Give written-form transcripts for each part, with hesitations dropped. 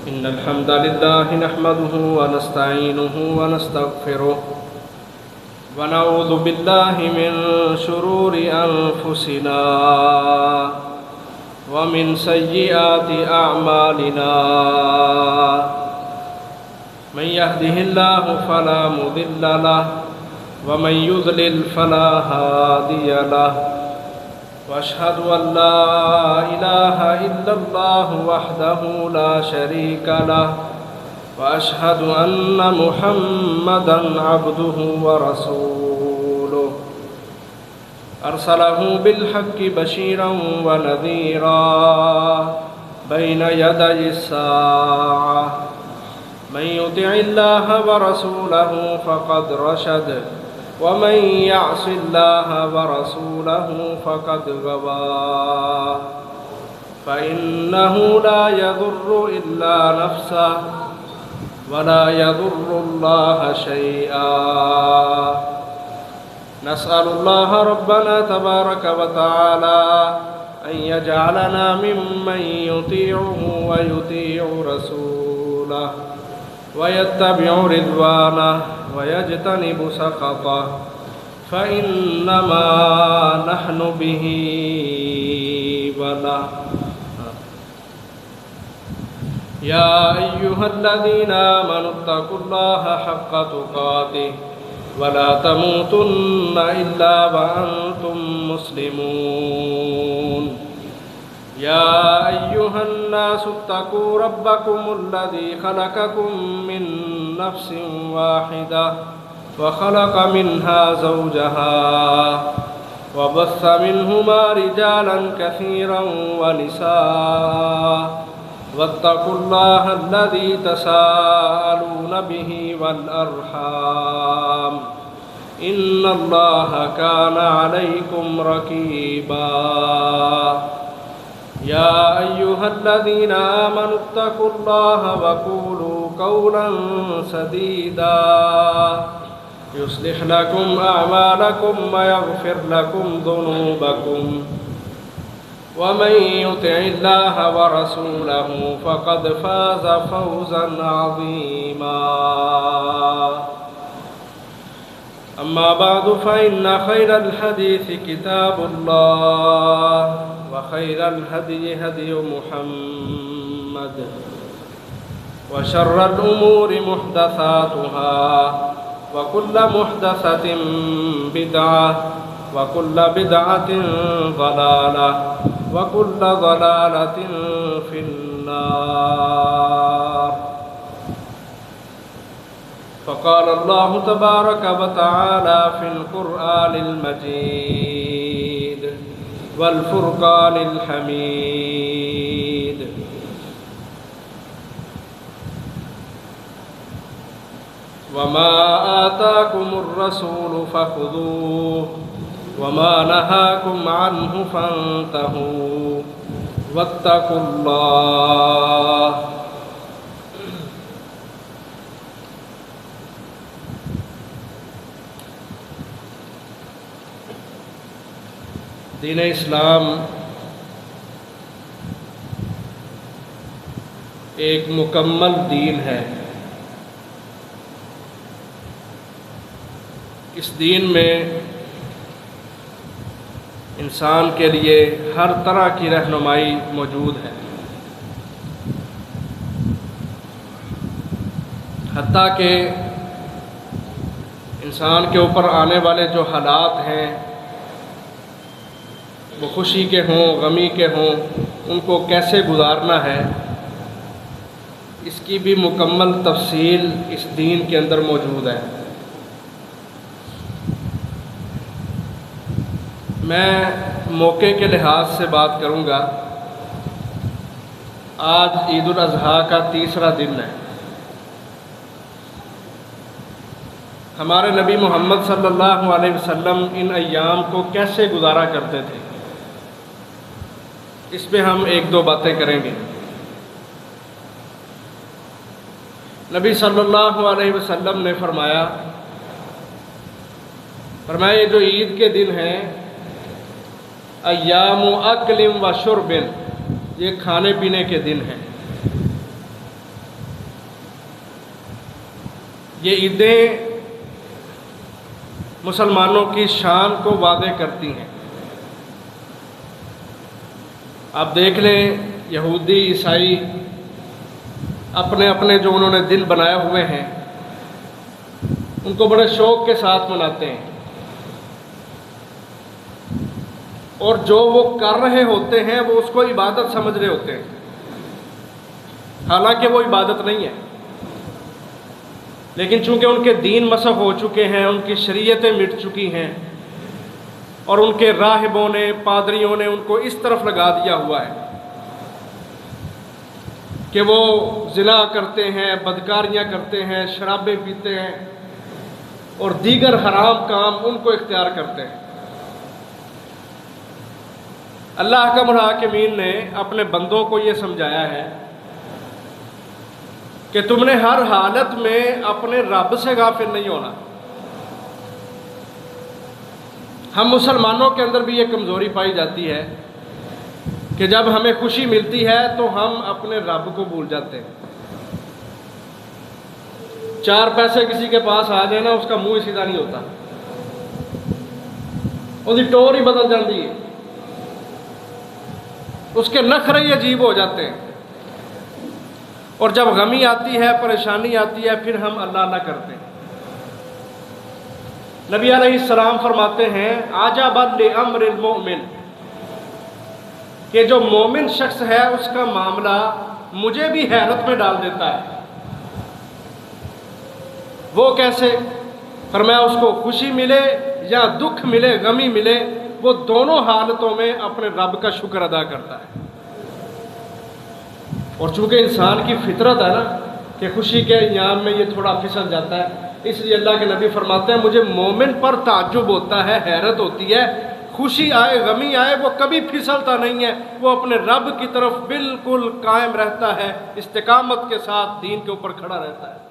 إن الحمد لله نحمده ونستعينه ونستغفره ونعوذ بالله من شرور أنفسنا ومن سيئات أعمالنا من يهده الله فلا مضل له ومن يضلل فلا هادي له وأشهد أن لا إله إلا الله وحده لا شريك له وأشهد أن محمدًا عبده ورسوله أرسله بالحق بشيرًا ونذيرًا بين يدي الساعة من يطع الله ورسوله فقد رشد ومن يعص الله ورسوله فقد غوى فإنه لا يضر إلا نفسه ولا يضر الله شيئا نسأل الله ربنا تبارك وتعالى أن يجعلنا ممن يطيعه ويطيع رسوله ويتبع رضوانه ويجتنب سخطه فإنما نحن به وله يا أيها الذين آمنوا اتقوا الله حق تقاته ولا تموتن إلا وأنتم مسلمون يا أيها الناس اتقوا ربكم الذي خلقكم من نفس واحدة وخلق منها زوجها وبث منهما رجالا كثيرا ونساء واتقوا الله الذي تساءلون به والأرحام إن الله كان عليكم رقيبا يا أيها الذين آمنوا اتقوا الله وقولوا قولا سديدا يصلح لكم أعمالكم ويغفر لكم ذنوبكم ومن يطع الله ورسوله فقد فاز فوزا عظيما أما بعد فإن خير الحديث كتاب الله وخير الهدي هدي محمد وشر الأمور محدثاتها وكل محدثة بدعة وكل بدعة ضلالة وكل ضلالة في النار فقال الله تبارك وتعالى في القرآن المجيد والفرقان الحميد وما آتاكم الرسول فخذوه وما نهاكم عنه فانتهوا واتقوا الله دین اسلام ایک مکمل دین ہے۔ اس دین میں انسان کے لیے ہر طرح کی رہنمائی موجود ہے، حتیٰ کہ انسان کے اوپر آنے والے جو حالات ہیں، وہ خوشی کے ہوں غمی کے ہوں، ان کو کیسے گزارنا ہے، اس کی بھی مکمل تفصیل اس دین کے اندر موجود ہے۔ میں موقع کے لحاظ سے بات کروں گا۔ آج عید الاضحیٰ کا تیسرا دن ہے۔ ہمارے نبی محمد صلی اللہ علیہ وسلم ان ایام کو کیسے گزارا کرتے تھے، اس پہ ہم ایک دو باتیں کریں گے۔ نبی صلی اللہ علیہ وسلم نے فرمایا یہ جو عید کے دن ہیں، ایام اکل و شرب، یہ کھانے پینے کے دن ہیں۔ یہ عیدیں مسلمانوں کی شان کو واضح کرتی ہیں۔ آپ دیکھ لیں یہودی عیسائی اپنے اپنے جو انہوں نے دن بنائے ہوئے ہیں ان کو بڑے شوق کے ساتھ مناتے ہیں، اور جو وہ کر رہے ہوتے ہیں وہ اس کو عبادت سمجھ رہے ہوتے ہیں، حالانکہ وہ عبادت نہیں ہے، لیکن چونکہ ان کے دین مسخ ہو چکے ہیں، ان کی شریعتیں مٹ چکی ہیں، اور ان کے راہبوں نے پادریوں نے ان کو اس طرف لگا دیا ہوا ہے کہ وہ زنا کرتے ہیں، بدکاریاں کرتے ہیں، شرابیں پیتے ہیں اور دیگر حرام کام ان کو اختیار کرتے ہیں۔ اللہ احکم الحاکمین نے اپنے بندوں کو یہ سمجھایا ہے کہ تم نے ہر حالت میں اپنے رب سے غافل نہیں ہونا۔ ہم مسلمانوں کے اندر بھی یہ کمزوری پائی جاتی ہے کہ جب ہمیں خوشی ملتی ہے تو ہم اپنے رب کو بھول جاتے ہیں۔ 4 پیسے کسی کے پاس آ جائے نا، اس کا منہ ہی سیدھا نہیں ہوتا، اس کی ٹور ہی بدل جاتی ہے، اس کے نخرے ہی عجیب ہو جاتے ہیں، اور جب غمی آتی ہے، پریشانی آتی ہے، پھر ہم اللہ اللہ کرتے ہیں۔ نبی علیہ السلام فرماتے ہیں عجبا لامر المؤمن، کہ جو مومن شخص ہے اس کا معاملہ مجھے بھی حیرت میں ڈال دیتا ہے۔ وہ کیسے؟ فرمایا اس کو خوشی ملے یا دکھ ملے، غمی ملے، وہ دونوں حالتوں میں اپنے رب کا شکر ادا کرتا ہے۔ اور چونکہ انسان کی فطرت ہے نا کہ خوشی کے ایام میں یہ تھوڑا پھسل جاتا ہے، اس لیے اللہ کے نبی فرماتے ہیں مجھے مومن پر تعجب ہوتا ہے، حیرت ہوتی ہے، خوشی آئے غمی آئے وہ کبھی پھسلتا نہیں ہے، وہ اپنے رب کی طرف بالکل قائم رہتا ہے، استقامت کے ساتھ دین کے اوپر کھڑا رہتا ہے۔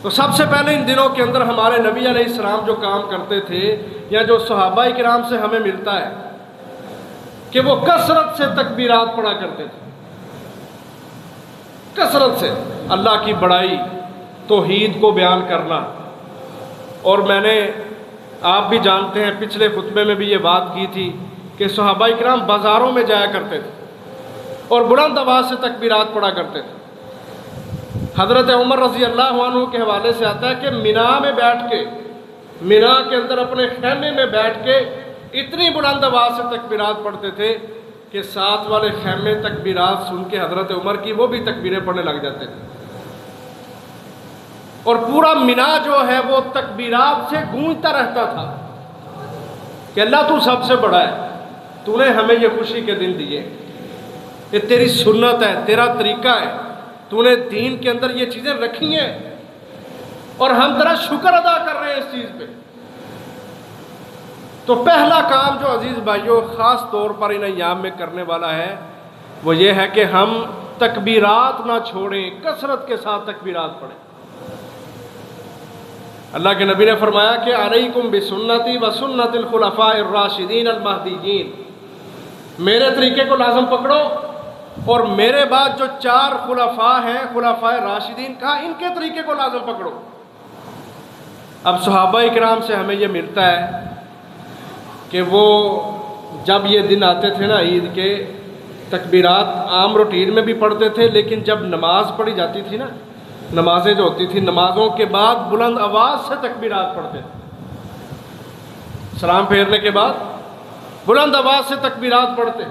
تو سب سے پہلے ان دنوں کے اندر ہمارے نبی علیہ السلام جو کام کرتے تھے یا جو صحابہ کرام سے ہمیں ملتا ہے کہ وہ کثرت سے تکبیرات پڑھا کرتے تھے، کثرت سے اللہ کی بڑائی، توحید کو بیان کرنا۔ اور میں نے، آپ بھی جانتے ہیں، پچھلے خطبے میں بھی یہ بات کی تھی کہ صحابہ کرام بازاروں میں جایا کرتے تھے اور بلند آواز سے تکبیرات پڑھا کرتے تھے۔ حضرت عمر رضی اللہ عنہ کے حوالے سے آتا ہے کہ مینا میں بیٹھ کے، مینا کے اندر اپنے خیمے میں بیٹھ کے اتنی بلند آواز سے تکبیرات پڑھتے تھے کہ ساتھ والے خیمے تکبیرات سن کے حضرت عمر کی وہ بھی تکبیریں پڑھنے لگ جاتے تھے، اور پورا مینا جو ہے وہ تکبیرات سے گونجتا رہتا تھا کہ اللہ تو سب سے بڑا ہے، تو نے ہمیں یہ خوشی کے دن دیے، یہ تیری سنت ہے، تیرا طریقہ ہے، تو نے دین کے اندر یہ چیزیں رکھی ہیں اور ہم تیرا شکر ادا کر رہے ہیں اس چیز پہ۔ تو پہلا کام جو عزیز بھائیوں خاص طور پر ان ایام میں کرنے والا ہے وہ یہ ہے کہ ہم تکبیرات نہ چھوڑیں، کثرت کے ساتھ تکبیرات پڑھیں۔ اللہ کے نبی نے فرمایا کہ علیکم بسنتی و سنت الخلفاء الراشدین المہدیین، میرے طریقے کو لازم پکڑو، اور میرے بعد جو 4 خلفاء ہیں، خلفاء راشدین کا، ان کے طریقے کو لازم پکڑو۔ اب صحابہ اکرام سے ہمیں یہ ملتا ہے کہ وہ جب یہ دن آتے تھے نا عید کے، تکبیرات عام روٹین میں بھی پڑھتے تھے، لیکن جب نماز پڑھی جاتی تھی نا، نمازیں جو ہوتی تھی، نمازوں کے بعد بلند آواز سے تکبیرات پڑھتے تھے، سلام پھیرنے کے بعد بلند آواز سے تکبیرات پڑھتے،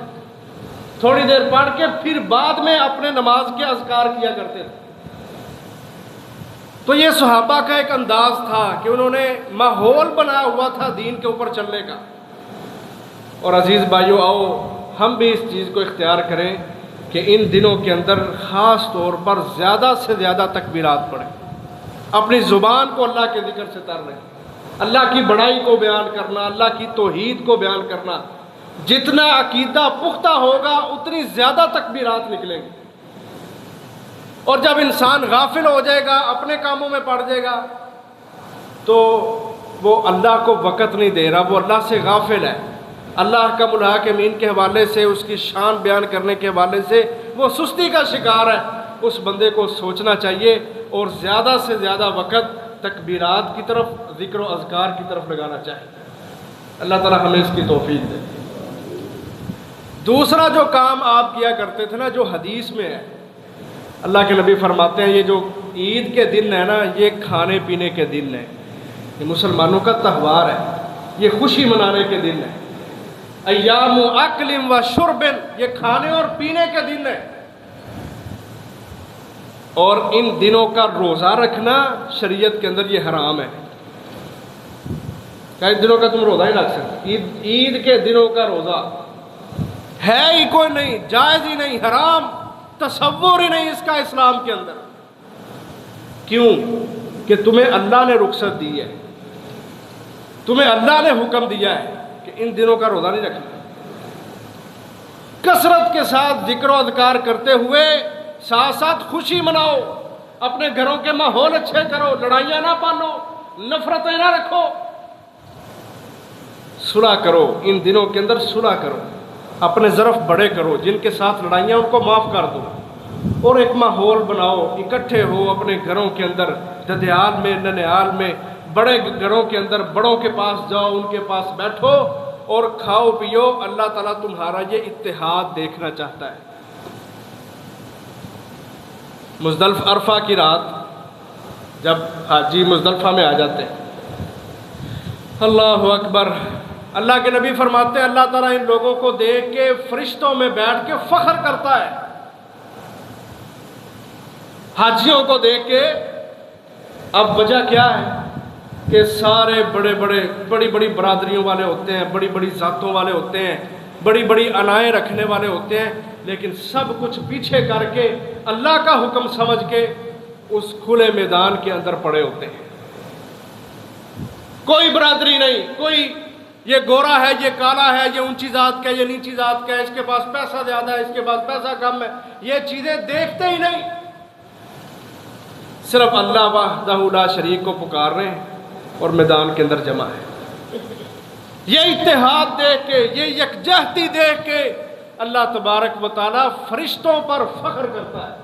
تھوڑی دیر پڑھ کے پھر بعد میں اپنے نماز کے اذکار کیا کرتے تھے۔ تو یہ صحابہ کا ایک انداز تھا کہ انہوں نے ماحول بنایا ہوا تھا دین کے اوپر چلنے کا۔ اور عزیز بھائیو، آؤ ہم بھی اس چیز کو اختیار کریں کہ ان دنوں کے اندر خاص طور پر زیادہ سے زیادہ تکبیرات پڑھیں، اپنی زبان کو اللہ کے ذکر سے تر لیں، اللہ کی بڑائی کو بیان کرنا، اللہ کی توحید کو بیان کرنا۔ جتنا عقیدہ پختہ ہوگا اتنی زیادہ تکبیرات نکلیں گی، اور جب انسان غافل ہو جائے گا، اپنے کاموں میں پڑ جائے گا، تو وہ اللہ کو وقت نہیں دے رہا، وہ اللہ سے غافل ہے۔ اللہ احکم الحاکمین کے حوالے سے، اس کی شان بیان کرنے کے حوالے سے وہ سستی کا شکار ہے، اس بندے کو سوچنا چاہیے اور زیادہ سے زیادہ وقت تکبیرات کی طرف، ذکر و اذکار کی طرف لگانا چاہیے۔ اللہ تعالیٰ ہمیں اس کی توفیق دے۔ دوسرا جو کام آپ کیا کرتے تھے نا، جو حدیث میں ہے، اللہ کے نبی فرماتے ہیں یہ جو عید کے دن ہے نا، یہ کھانے پینے کے دن ہے، یہ مسلمانوں کا تہوار ہے، یہ خوشی منانے کے دن ہے۔ ایام اکل و شرب، یہ کھانے اور پینے کے دن ہے، اور ان دنوں کا روزہ رکھنا شریعت کے اندر یہ حرام ہے۔ کئی دنوں کا تم روزہ ہی رکھ سکتے، عید کے دنوں کا روزہ ہے ہی کوئی نہیں، جائز ہی نہیں، حرام، تصور ہی نہیں اس کا اسلام کے اندر۔ کیوں؟ کہ تمہیں اللہ نے رخصت دی ہے، تمہیں اللہ نے حکم دیا ہے کہ ان دنوں کا روزہ نہیں رکھنا۔ کثرت کے ساتھ ذکر و اذکار کرتے ہوئے ساتھ ساتھ خوشی مناؤ، اپنے گھروں کے ماحول اچھے کرو، لڑائیاں نہ پالو، نفرتیں نہ رکھو، صلح کرو، ان دنوں کے اندر صلح کرو، اپنے ظرف بڑے کرو، جن کے ساتھ لڑائیاں ان کو معاف کر دو، اور ایک ماحول بناؤ، اکٹھے ہو اپنے گھروں کے اندر، ددیال میں، ننیال میں، بڑے گھروں کے اندر بڑوں کے پاس جاؤ، ان کے پاس بیٹھو اور کھاؤ پیو۔ اللہ تعالیٰ تمہارا یہ اتحاد دیکھنا چاہتا ہے۔ مزدلفہ عرفہ کی رات جب حاجی مزدلفہ میں آ جاتے ہیں، اللہ اکبر، اللہ کے نبی فرماتے ہیں اللہ تعالیٰ ان لوگوں کو دیکھ کے فرشتوں میں بیٹھ کے فخر کرتا ہے۔ حاجیوں کو دیکھ کے، اب وجہ کیا ہے کہ سارے بڑی بڑی برادریوں والے ہوتے ہیں، بڑی بڑی ذاتوں والے ہوتے ہیں، بڑی بڑی عنائیں رکھنے والے ہوتے ہیں، لیکن سب کچھ پیچھے کر کے اللہ کا حکم سمجھ کے اس کھلے میدان کے اندر پڑے ہوتے ہیں۔ کوئی برادری نہیں، کوئی یہ گورا ہے، یہ کالا ہے، یہ اونچی ذات کا ہے، یہ نیچی ذات کا ہے، اس کے پاس پیسہ زیادہ ہے، اس کے پاس پیسہ کم ہے، یہ چیزیں دیکھتے ہی نہیں، صرف اللہ وحدہ لا شریک کو پکار رہے ہیں اور میدان کے اندر جمع ہے۔ یہ اتحاد دیکھ کے، یہ یکجہتی دیکھ کے اللہ تبارک و تعالیٰ فرشتوں پر فخر کرتا ہے۔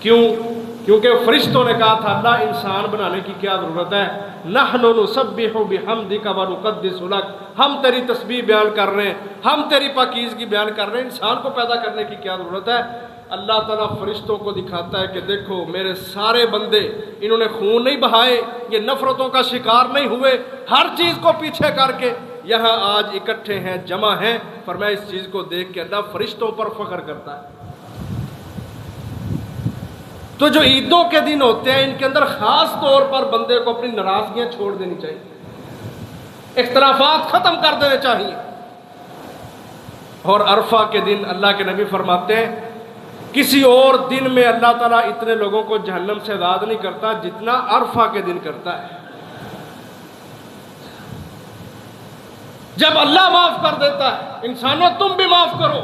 کیوں؟ کیونکہ فرشتوں نے کہا تھا اللہ انسان بنانے کی کیا ضرورت ہے، نحن نسبح بحمدک ونقدس لک، ہم تیری تسبیح بیان کر رہے ہیں، ہم تیری پاکیزگی بیان کر رہے ہیں، انسان کو پیدا کرنے کی کیا ضرورت ہے۔ اللہ تعالیٰ فرشتوں کو دکھاتا ہے کہ دیکھو میرے سارے بندے، انہوں نے خون نہیں بہائے، یہ نفرتوں کا شکار نہیں ہوئے، ہر چیز کو پیچھے کر کے یہاں آج اکٹھے ہیں، جمع ہیں، فرمایا اس چیز کو دیکھ کے اللہ فرشتوں پر فخر کرتا ہے۔ تو جو عیدوں کے دن ہوتے ہیں ان کے اندر خاص طور پر بندے کو اپنی ناراضگیاں چھوڑ دینی چاہیے، اختلافات ختم کر دینے چاہیے۔ اور عرفہ کے دن اللہ کے نبی فرماتے ہیں کسی اور دن میں اللہ تعالیٰ اتنے لوگوں کو جہنم سے آزاد نہیں کرتا جتنا عرفہ کے دن کرتا ہے۔ جب اللہ معاف کر دیتا ہے، انسانوں تم بھی معاف کرو،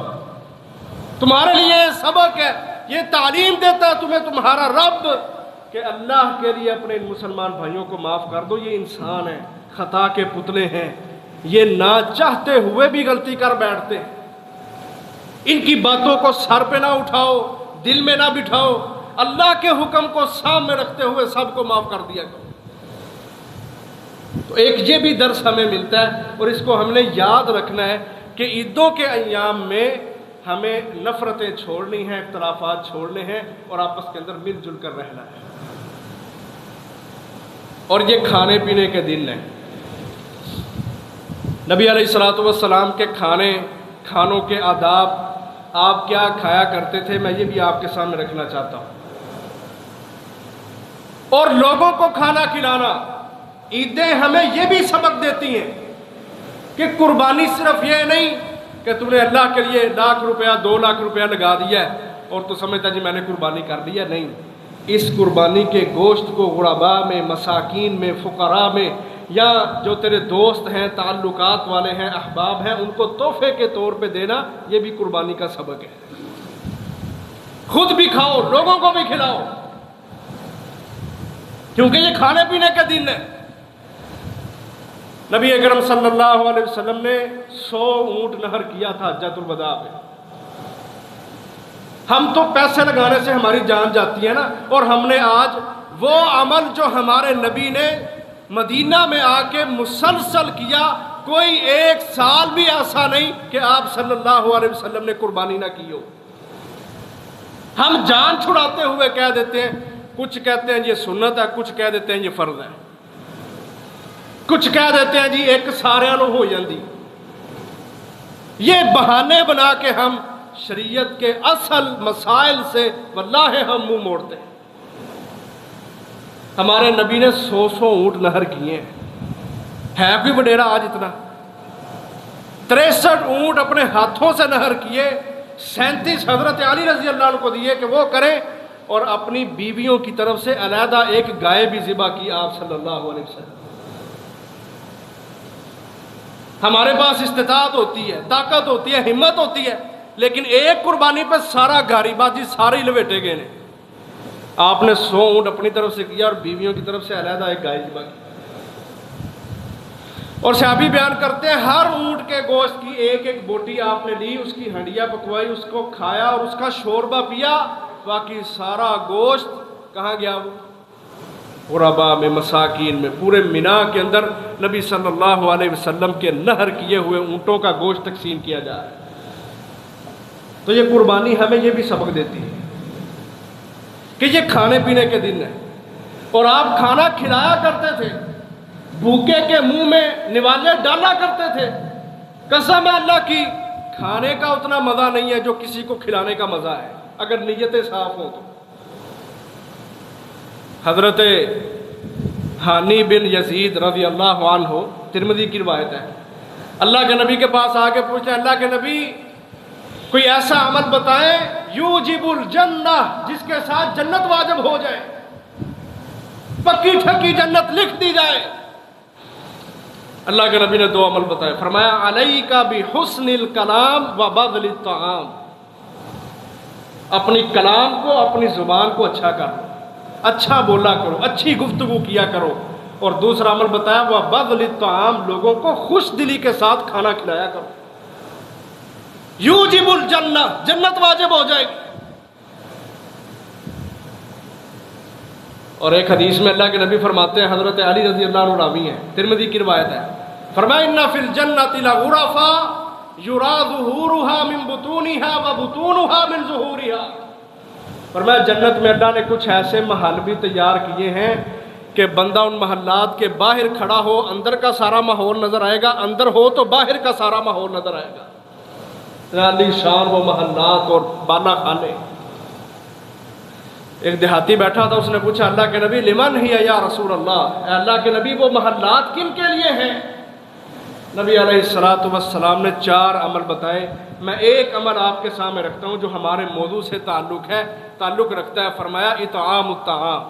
تمہارے لیے سبق ہے، یہ تعلیم دیتا ہے تمہیں تمہارا رب کہ اللہ کے لیے اپنے ان مسلمان بھائیوں کو معاف کر دو، یہ انسان ہیں، خطا کے پتلے ہیں، یہ نہ چاہتے ہوئے بھی غلطی کر بیٹھتے ہیں، ان کی باتوں کو سر پہ نہ اٹھاؤ، دل میں نہ بٹھاؤ، اللہ کے حکم کو سامنے رکھتے ہوئے سب کو معاف کر دیا کرو۔ تو ایک یہ بھی درس ہمیں ملتا ہے اور اس کو ہم نے یاد رکھنا ہے کہ عیدوں کے ایام میں ہمیں نفرتیں چھوڑنی ہیں، اختلافات چھوڑنے ہیں اور آپس کے اندر مل جل کر رہنا ہے۔ اور یہ کھانے پینے کے دن ہیں، نبی علیہ الصلوۃ والسلام کے کھانوں کے آداب، آپ کیا کھایا کرتے تھے، میں یہ بھی آپ کے سامنے رکھنا چاہتا ہوں۔ اور لوگوں کو کھانا کھلانا، عیدیں ہمیں یہ بھی سبق دیتی ہیں کہ قربانی صرف یہ نہیں کہ تم نے اللہ کے لیے 1,00,000 روپیہ 2,00,000 روپیہ لگا دیا ہے اور تو سمجھتا جی میں نے قربانی کر دیا، نہیں، اس قربانی کے گوشت کو غرباء میں، مساکین میں، فقراء میں، یا جو تیرے دوست ہیں، تعلقات والے ہیں، احباب ہیں، ان کو تحفے کے طور پہ دینا، یہ بھی قربانی کا سبق ہے۔ خود بھی کھاؤ، لوگوں کو بھی کھلاؤ، کیونکہ یہ کھانے پینے کے دن ہے۔ نبی اکرم صلی اللہ علیہ وسلم نے 100 اونٹ نہر کیا تھا حجۃ الوداع پہ، ہم تو پیسے لگانے سے ہماری جان جاتی ہے نا، اور ہم نے آج وہ عمل جو ہمارے نبی نے مدینہ میں آ کے مسلسل کیا، کوئی ایک سال بھی ایسا نہیں کہ آپ صلی اللہ علیہ وسلم نے قربانی نہ کی ہو۔ ہم جان چھڑاتے ہوئے کہہ دیتے ہیں، کچھ کہتے ہیں یہ سنت ہے، کچھ کہہ دیتے ہیں یہ فرض ہے، کچھ کہہ دیتے ہیں جی ایک سارے نو ہو جاندی۔ یہ بہانے بنا کے ہم شریعت کے اصل مسائل سے واللہ ہم منہ موڑتے ہیں۔ ہمارے نبی نے 100 اونٹ نہر کیے ہیں، ہے کوئی وڈیرا آج اتنا؟ 63 اونٹ اپنے ہاتھوں سے نہر کیے، 37 حضرت علی رضی اللہ عنہ کو دیے کہ وہ کریں، اور اپنی بیویوں کی طرف سے علیحدہ ایک گائے بھی ذبح کی آپ صلی اللہ علیہ وسلم۔ ہمارے پاس استطاعت ہوتی ہے، طاقت ہوتی ہے، ہمت ہوتی ہے، لیکن ایک قربانی پہ سارا گھاری بازی سارے لپیٹے گئے ہیں۔ آپ نے 100 اونٹ اپنی طرف سے کیا اور بیویوں کی طرف سے علیحدہ ایک گائے ذبح کی۔ اور صحابی بیان کرتے ہیں ہر اونٹ کے گوشت کی ایک ایک بوٹی آپ نے لی، اس کی ہنڈیا پکوائی، اس کو کھایا اور اس کا شوربہ پیا، باقی سارا گوشت کہاں گیا؟ وہ غربا میں، مساکین میں، پورے مینا کے اندر نبی صلی اللہ علیہ وسلم کے نہر کیے ہوئے اونٹوں کا گوشت تقسیم کیا جا رہا ہے۔ تو یہ قربانی ہمیں یہ بھی سبق دیتی ہے کہ یہ کھانے پینے کے دن ہے، اور آپ کھانا کھلایا کرتے تھے، بھوکے کے منہ میں نوالے ڈالا کرتے تھے۔ قسم ہے اللہ کی، کھانے کا اتنا مزہ نہیں ہے جو کسی کو کھلانے کا مزہ ہے، اگر نیتیں صاف ہوں تو۔ حضرت حانی بن یزید رضی اللہ عنہ، ترمذی کی روایت ہے، اللہ کے نبی کے پاس آ کے پوچھتے ہیں، اللہ کے نبی کوئی ایسا عمل بتائیں یوجب الجنہ، جس کے ساتھ جنت واجب ہو جائے، پکی ٹھکی جنت لکھ دی جائے۔ اللہ کے نبی نے 2 عمل بتائے، فرمایا علیک بحسن الکلام و بذل الطعام، اپنی کلام کو، اپنی زبان کو اچھا کرو، اچھا بولا کرو، اچھی گفتگو کیا کرو، اور دوسرا عمل بتایا وہ بذل الطعام، لوگوں کو خوش دلی کے ساتھ کھانا کھلایا کرو، یوجب الجنہ، جنت واجب ہو جائے گی۔ اور ایک حدیث میں اللہ کے نبی فرماتے ہیں، حضرت علی رضی اللہ عنہ راوی ہیں، ترمذی کی روایت ہے، فرمایا ان فی الجنۃ لغرفا یرا ظہورها من بطونها وبطونها من ظہورها، فرمایا جنت میں اللہ نے کچھ ایسے محل بھی تیار کیے ہیں کہ بندہ ان محلات کے باہر کھڑا ہو، اندر کا سارا ماحول نظر آئے گا، اندر ہو تو باہر کا سارا ماحول نظر آئے گا۔ عالی شان وہ محلات اور بالا خانے۔ ایک دیہاتی بیٹھا تھا، اس نے پوچھا اللہ کے نبی لمن ہی یا رسول اللہ، اے اللہ کے نبی وہ محلات کن کے لیے ہیں؟ نبی علیہ السلام نے 4 عمل بتائے، میں ایک عمل آپ کے سامنے رکھتا ہوں جو ہمارے موضوع سے تعلق رکھتا ہے، فرمایا اطعام الطعام،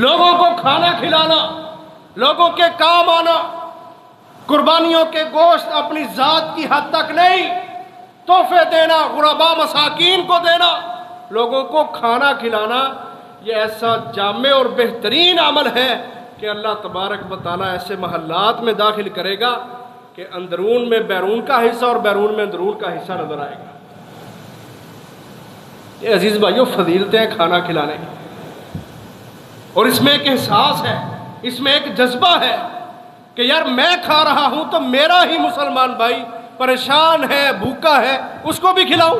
لوگوں کو کھانا کھلانا، لوگوں کے کام آنا، قربانیوں کے گوشت اپنی ذات کی حد تک نہیں، تحفے دینا، غربا مساکین کو دینا، لوگوں کو کھانا کھلانا، یہ ایسا جامع اور بہترین عمل ہے کہ اللہ تبارک و تعالیٰ ایسے محلات میں داخل کرے گا کہ اندرون میں بیرون کا حصہ اور بیرون میں اندرون کا حصہ نظر آئے گا۔ یہ عزیز بھائیو فضیلتیں ہیں کھانا کھلانے کی، اور اس میں ایک احساس ہے، اس میں ایک جذبہ ہے کہ یار میں کھا رہا ہوں تو میرا ہی مسلمان بھائی پریشان ہے، بھوکا ہے، اس کو بھی کھلاؤں،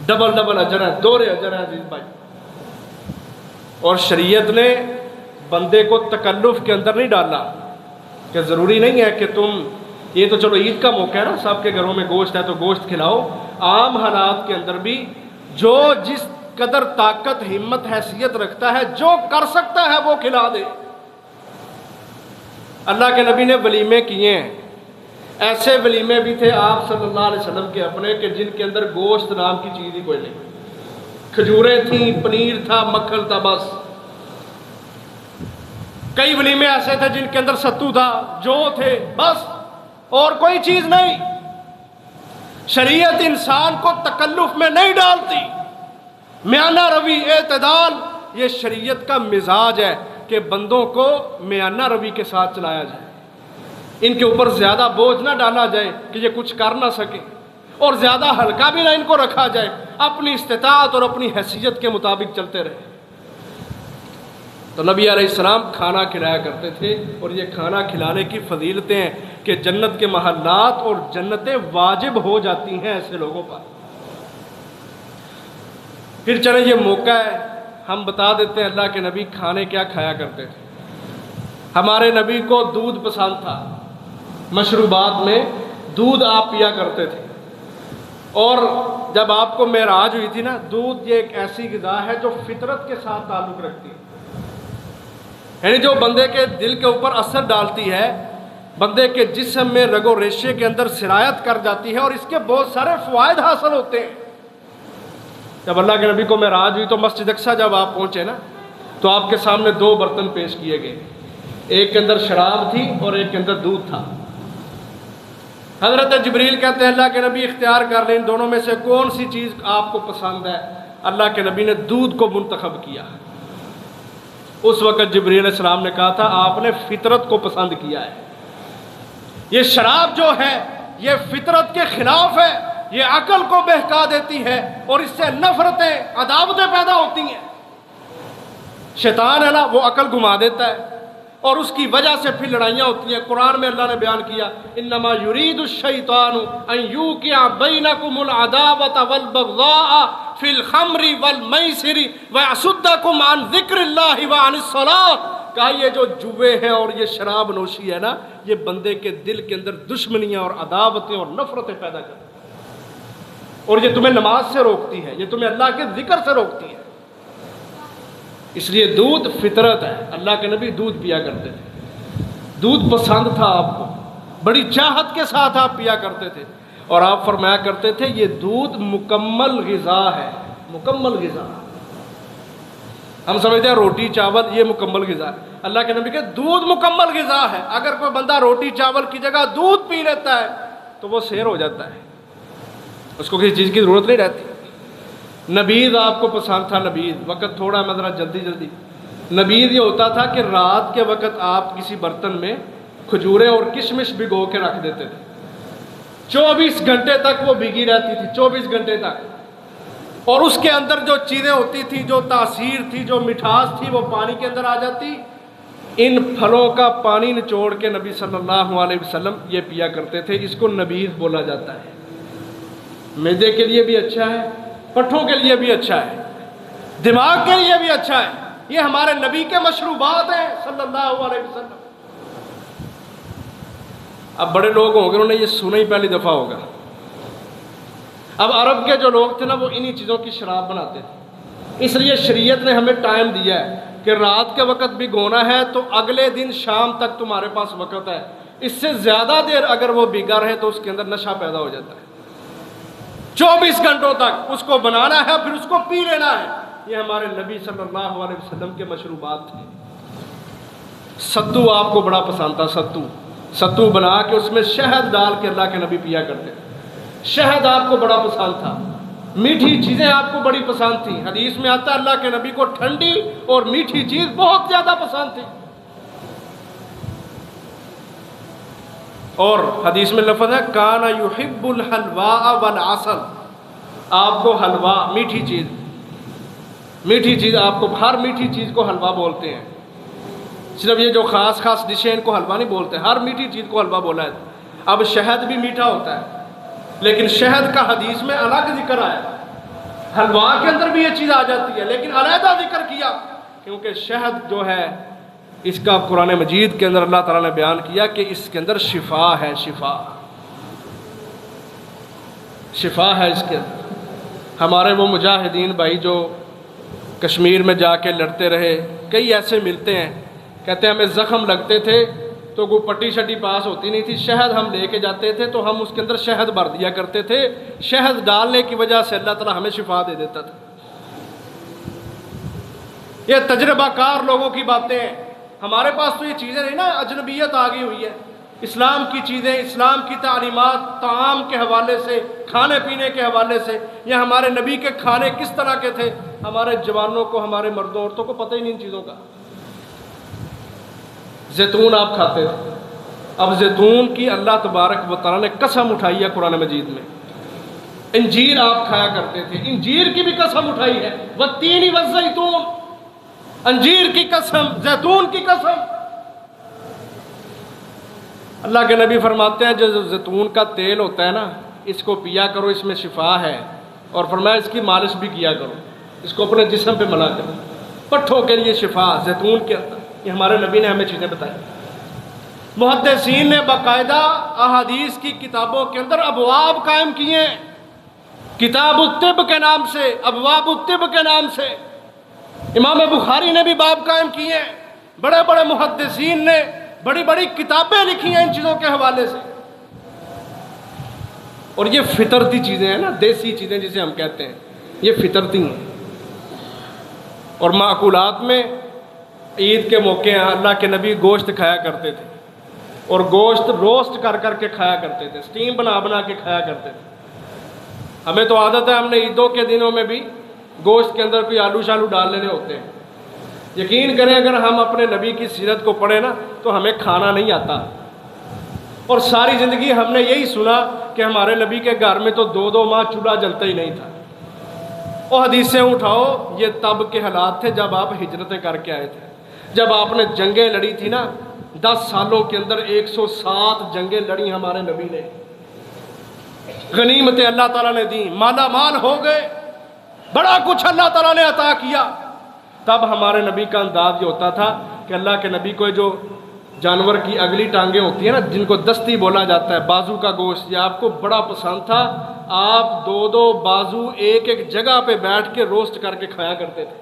ڈبل اجر ہے، دوہرے اجر ہے عزیز بھائی۔ اور شریعت نے بندے کو تکلف کے اندر نہیں ڈالا کہ ضروری نہیں ہے کہ تم، یہ تو چلو عید کا موقع ہے نا، سب کے گھروں میں گوشت ہے تو گوشت کھلاؤ، عام حالات کے اندر بھی جو جس قدر طاقت، ہمت، حیثیت رکھتا ہے، جو کر سکتا ہے وہ کھلا دے۔ اللہ کے نبی نے ولیمے کیے ہیں، ایسے ولیمے بھی تھے آپ صلی اللہ علیہ وسلم کے اپنے کہ جن کے اندر گوشت نام کی چیز ہی کوئی نہیں، کھجوریں تھیں، پنیر تھا، مکھن تھا، بس۔ کئی ولیمے ایسے تھے جن کے اندر ستو تھا، جو تھے، بس، اور کوئی چیز نہیں۔ شریعت انسان کو تکلف میں نہیں ڈالتی، میانہ روی، اعتدال، یہ شریعت کا مزاج ہے کہ بندوں کو میانہ روی کے ساتھ چلایا جائے، ان کے اوپر زیادہ بوجھ نہ ڈالا جائے کہ یہ کچھ کر نہ سکے، اور زیادہ ہلکا بھی نہ ان کو رکھا جائے، اپنی استطاعت اور اپنی حیثیت کے مطابق چلتے رہے۔ تو نبی علیہ السلام کھانا کھلایا کرتے تھے، اور یہ کھانا کھلانے کی فضیلتیں ہیں کہ جنت کے محلات اور جنتیں واجب ہو جاتی ہیں ایسے لوگوں پر۔ پھر چلیں یہ موقع ہے، ہم بتا دیتے ہیں اللہ کے نبی کھانے کیا کھایا کرتے تھے۔ ہمارے نبی کو دودھ پسند تھا، مشروبات میں دودھ آپ پیا کرتے تھے، اور جب آپ کو معراج ہوئی تھی نا، دودھ یہ ایک ایسی غذا ہے جو فطرت کے ساتھ تعلق رکھتی ہے، یعنی جو بندے کے دل کے اوپر اثر ڈالتی ہے، بندے کے جسم میں رگ و ریشے کے اندر سرایت کر جاتی ہے، اور اس کے بہت سارے فوائد حاصل ہوتے ہیں۔ جب اللہ کے نبی کو معراج ہوئی تو مسجد اقصیٰ جب آپ پہنچے نا، تو آپ کے سامنے 2 برتن پیش کیے گئے، ایک کے اندر شراب تھی اور ایک کے اندر دودھ تھا۔ حضرت جبریل کہتے ہیں اللہ کے نبی اختیار کر لیں، ان دونوں میں سے کون سی چیز آپ کو پسند ہے؟ اللہ کے نبی نے دودھ کو منتخب کیا۔ اس وقت جبریل علیہ السلام نے کہا تھا آپ نے فطرت کو پسند کیا ہے، یہ شراب جو ہے یہ فطرت کے خلاف ہے، یہ عقل کو بہکا دیتی ہے، اور اس سے نفرتیں، عداوتیں پیدا ہوتی ہیں۔ شیطان ہے نا، وہ عقل گھما دیتا ہے، اور اس کی وجہ سے پھر لڑائیاں ہوتی ہیں۔ قرآن میں اللہ نے بیان کیا انما یرید الشیطان ان یوقع بینکم العداوۃ والبغضاء فی الخمر والمیسر ویصدکم عن ذکر اللہ وعن الصلاۃ۔ کہا یہ جو جوے ہیں اور یہ شراب نوشی ہے نا، یہ بندے کے دل کے اندر دشمنیاں اور عداوتیں اور نفرتیں پیدا کرتی ہیں، اور یہ تمہیں نماز سے روکتی ہے، یہ تمہیں اللہ کے ذکر سے روکتی ہے۔ اس لیے دودھ فطرت ہے، اللہ کے نبی دودھ پیا کرتے تھے، دودھ پسند تھا آپ کو، بڑی چاہت کے ساتھ آپ پیا کرتے تھے، اور آپ فرمایا کرتے تھے یہ دودھ مکمل غذا ہے، مکمل غذا۔ ہم سمجھتے ہیں روٹی چاول یہ مکمل غذا ہے، اللہ کے نبی کہ دودھ مکمل غذا ہے۔ اگر کوئی بندہ روٹی چاول کی جگہ دودھ پی لیتا ہے تو وہ سیر ہو جاتا ہے، اس کو کسی چیز کی ضرورت نہیں رہتی۔ نبیذ آپ کو پسند تھا، نبیذ، وقت تھوڑا میں ذرا جلدی۔ نبیذ یہ ہوتا تھا کہ رات کے وقت آپ کسی برتن میں کھجوریں اور کشمش بھگو کے رکھ دیتے تھے، 24 گھنٹے تک وہ بھیگی رہتی تھی، 24 گھنٹے تک، اور اس کے اندر جو چیزیں ہوتی تھی، جو تاثیر تھی، جو مٹھاس تھی، وہ پانی کے اندر آ جاتی۔ ان پھلوں کا پانی نچوڑ کے نبی صلی اللہ علیہ وسلم یہ پیا کرتے تھے، اس کو نبیذ بولا جاتا ہے۔ معدے کے لیے بھی اچھا ہے، پٹھوں کے لیے بھی اچھا ہے، دماغ کے لیے بھی اچھا ہے، یہ ہمارے نبی کے مشروبات ہیں صلی اللہ علیہ وسلم۔ اب بڑے لوگ ہوں گے انہوں نے یہ سنا ہی پہلی دفعہ ہوگا۔ اب عرب کے جو لوگ تھے نا وہ انہی چیزوں کی شراب بناتے تھے، اس لیے شریعت نے ہمیں ٹائم دیا ہے کہ رات کے وقت بھگونا ہے تو اگلے دن شام تک تمہارے پاس وقت ہے، اس سے زیادہ دیر اگر وہ بھیگا رہے تو اس کے اندر نشہ پیدا ہو جاتا ہے۔ 24 گھنٹوں تک اس کو بنانا ہے، پھر اس کو پی لینا ہے۔ یہ ہمارے نبی صلی اللہ علیہ وسلم کے مشروبات تھے۔ ستو آپ کو بڑا پسند تھا، ستو بنا کے اس میں شہد ڈال کے اللہ کے نبی پیا کرتے تھے، شہد آپ کو بڑا پسند تھا۔ میٹھی چیزیں آپ کو بڑی پسند تھیں، حدیث میں آتا ہے اللہ کے نبی کو ٹھنڈی اور میٹھی چیز بہت زیادہ پسند تھی، اور حدیث میں لفظ ہے کانا یحب الحلواء والعسل، آپ کو حلوہ میٹھی چیز آپ کو، ہر میٹھی چیز کو حلوہ بولتے ہیں، صرف یہ جو خاص ڈشیں ان کو حلوہ نہیں بولتے، ہر میٹھی چیز کو حلوہ بولا ہے۔ اب شہد بھی میٹھا ہوتا ہے لیکن شہد کا حدیث میں الگ ذکر آیا، حلوہ کے اندر بھی یہ چیز آ جاتی ہے لیکن علیحدہ ذکر کیا، کیونکہ شہد جو ہے اس کا قرآن مجید کے اندر اللہ تعالیٰ نے بیان کیا کہ اس کے اندر شفا ہے، شفا ہے اس کے اندر۔ ہمارے وہ مجاہدین بھائی جو کشمیر میں جا کے لڑتے رہے، کئی ایسے ملتے ہیں کہتے ہیں ہمیں زخم لگتے تھے تو کوئی پٹی شٹی پاس ہوتی نہیں تھی، شہد ہم لے کے جاتے تھے تو ہم اس کے اندر شہد بھر دیا کرتے تھے، شہد ڈالنے کی وجہ سے اللہ تعالیٰ ہمیں شفا دے دیتا تھا۔ یہ تجربہ کار لوگوں کی باتیں ہیں، ہمارے پاس تو یہ چیزیں نہیں نا، اجنبیت آ گئی ہوئی ہے۔ اسلام کی چیزیں، اسلام کی تعلیمات طعام کے حوالے سے، کھانے پینے کے حوالے سے، یا ہمارے نبی کے کھانے کس طرح کے تھے، ہمارے جوانوں کو، ہمارے مردوں عورتوں کو پتہ ہی نہیں ان چیزوں کا۔ زیتون آپ کھاتے تھے، اب زیتون کی اللہ تبارک و تعالیٰ نے قسم اٹھائی ہے قرآن مجید میں انجیر آپ کھایا کرتے تھے، انجیر کی بھی قسم اٹھائی ہے، والتین والزیتون، انجیر کی قسم، زیتون کی قسم۔ اللہ کے نبی فرماتے ہیں جو زیتون کا تیل ہوتا ہے نا، اس کو پیا کرو، اس میں شفا ہے، اور فرمایا اس کی مالش بھی کیا کرو، اس کو اپنے جسم پہ ملا کرو، پٹھوں کے لیے شفا زیتون کے اندر۔ یہ ہمارے نبی نے ہمیں چیزیں بتائی۔ محدثین نے باقاعدہ احادیث کی کتابوں کے اندر ابواب قائم کیے ہیں، کتاب الطب کے نام سے، ابواب الطب کے نام سے۔ امام بخاری نے بھی باب قائم کیے ہیں، بڑے بڑے محدثین نے بڑی بڑی کتابیں لکھی ہیں ان چیزوں کے حوالے سے۔ اور یہ فطرتی چیزیں ہیں نا، دیسی چیزیں جسے ہم کہتے ہیں، یہ فطرتی ہیں۔ اور معقولات میں عید کے موقع ہیں، اللہ کے نبی گوشت کھایا کرتے تھے، اور گوشت روسٹ کر کر کے کھایا کرتے تھے، سٹیم بنا بنا کے کھایا کرتے تھے۔ ہمیں تو عادت ہے، ہم نے عیدوں کے دنوں میں بھی گوشت کے اندر کوئی آلو شالو ڈال لینے ہوتے ہیں۔ یقین کریں اگر ہم اپنے نبی کی سیرت کو پڑھیں نا تو ہمیں کھانا نہیں آتا، اور ساری زندگی ہم نے یہی سنا کہ ہمارے نبی کے گھر میں تو 2 ماہ چولہا جلتا ہی نہیں تھا۔ اور حدیثیں اٹھاؤ، یہ تب کے حالات تھے جب آپ ہجرتیں کر کے آئے تھے، جب آپ نے جنگیں لڑی تھی نا، 10 سالوں کے اندر 107 جنگیں لڑی ہمارے نبی نے، غنیمتیں اللہ تعالیٰ نے دیں، مالا مال ہو گئے، بڑا کچھ اللہ تعالیٰ نے عطا کیا۔ تب ہمارے نبی کا انداز یہ ہوتا تھا کہ اللہ کے نبی کو جو جانور کی اگلی ٹانگیں ہوتی ہیں نا، جن کو دستی بولا جاتا ہے، بازو کا گوشت، یہ آپ کو بڑا پسند تھا۔ آپ 2 بازو ایک جگہ پہ بیٹھ کے روسٹ کر کے کھایا کرتے تھے۔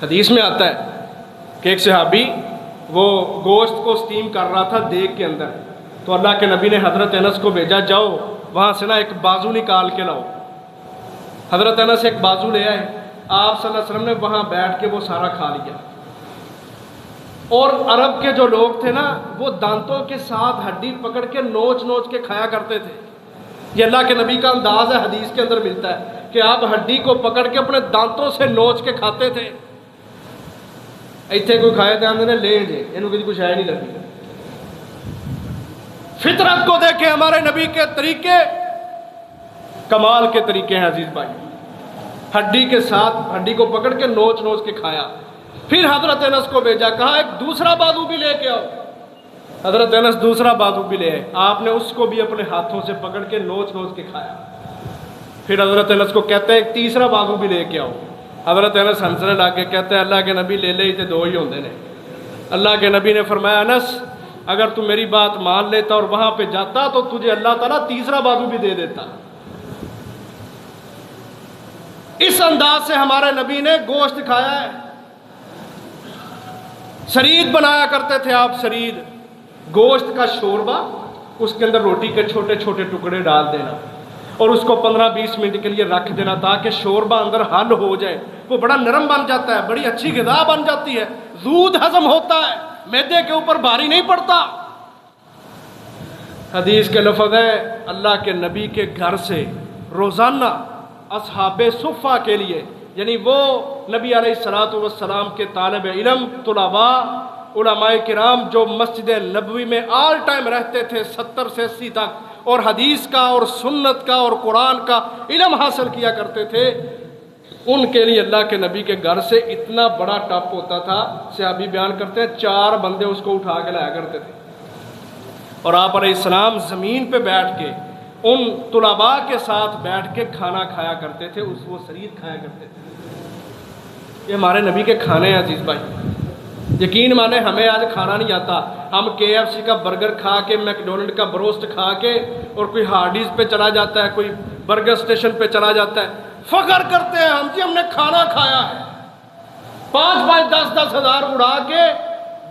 حدیث میں آتا ہے کہ ایک صحابی وہ گوشت کو سٹیم کر رہا تھا دیگ کے اندر، تو اللہ کے نبی نے حضرت انس کو بھیجا، جاؤ وہاں سے نا ایک بازو نکال کے لاؤ۔ حضرت انس ایک بازو لے آئے، آپ صلی اللہ علیہ وسلم نے وہاں بیٹھ کے وہ سارا کھا لیا۔ اور عرب کے جو لوگ تھے نا، وہ دانتوں کے ساتھ ہڈی پکڑ کے نوچ نوچ کے کھایا کرتے تھے۔ یہ اللہ کے نبی کا انداز ہے، حدیث کے اندر ملتا ہے کہ آپ ہڈی کو پکڑ کے اپنے دانتوں سے نوچ کے کھاتے تھے۔ ایتھے کوئی کھائے تھے آندے نے لے جے، انہوں کی کچھ ہے نہیں لگی۔ فطرت کو دیکھیں، ہمارے نبی کے طریقے کمال کے طریقے ہیں عزیز بھائی۔ ہڈی کے ساتھ ہڈی کو پکڑ کے نوچ نوچ کے کھایا۔ پھر حضرت انس کو بھیجا، کہا ایک دوسرا بازو بھی لے کے آؤ۔ حضرت انس دوسرا بازو بھی لے آئے، آپ نے اس کو بھی اپنے ہاتھوں سے پکڑ کے نوچ نوچ کے کھایا۔ پھر حضرت انس کو کہتے ہیں ایک تیسرا بازو بھی لے کے آؤ۔ حضرت انس ہنسنے لا کے کہتے ہیں اللہ کے نبی لے لے تھے 2 ہی ہوندے نے۔ اللہ کے نبی نے فرمایا انس اگر تو میری بات مان لیتا اور وہاں پہ جاتا تو تجھے اللہ تعالیٰ تیسرا بازو بھی دے دیتا۔ اس انداز سے ہمارے نبی نے گوشت کھایا ہے۔ سرید بنایا کرتے تھے آپ، سرید، گوشت کا شوربہ، اس کے اندر روٹی کے چھوٹے چھوٹے ٹکڑے ڈال دینا اور اس کو 15-20 منٹ کے لیے رکھ دینا تاکہ شوربہ اندر حل ہو جائے، وہ بڑا نرم بن جاتا ہے، بڑی اچھی غذا بن جاتی ہے، زود ہضم ہوتا ہے، معدے کے اوپر بھاری نہیں پڑتا۔ حدیث کے لفظ ہے اللہ کے نبی کے گھر سے روزانہ اصحاب صفہ کے لیے، یعنی وہ نبی علیہ الصلوۃ والسلام کے طالب علم، طلباء، علماء کرام جو مسجد نبوی میں آل ٹائم رہتے تھے 70 سے 80 تک، اور حدیث کا اور سنت کا اور قرآن کا علم حاصل کیا کرتے تھے، ان کے لیے اللہ کے نبی کے گھر سے اتنا بڑا ٹپ ہوتا تھا، صحابی بیان کرتے ہیں 4 بندے اس کو اٹھا کے لایا کرتے تھے، اور آپ علیہ السلام زمین پہ بیٹھ کے ان طلباء کے ساتھ بیٹھ کے کھانا کھایا کرتے تھے، وہ سرید کھایا کرتے تھے۔ یہ ہمارے نبی کے کھانے ہیں عزیز بھائی۔ یقین مانے ہمیں آج کھانا نہیں آتا، ہم KFC کا برگر کھا کے، میکڈونلڈ کا بروسٹ کھا کے، اور کوئی ہارڈیز پہ چلا جاتا ہے، کوئی برگر سٹیشن پہ چلا جاتا ہے، فخر کرتے ہیں ہم جی ہم نے کھانا کھایا ہے، 5-5 10-10 ہزار اڑا کے،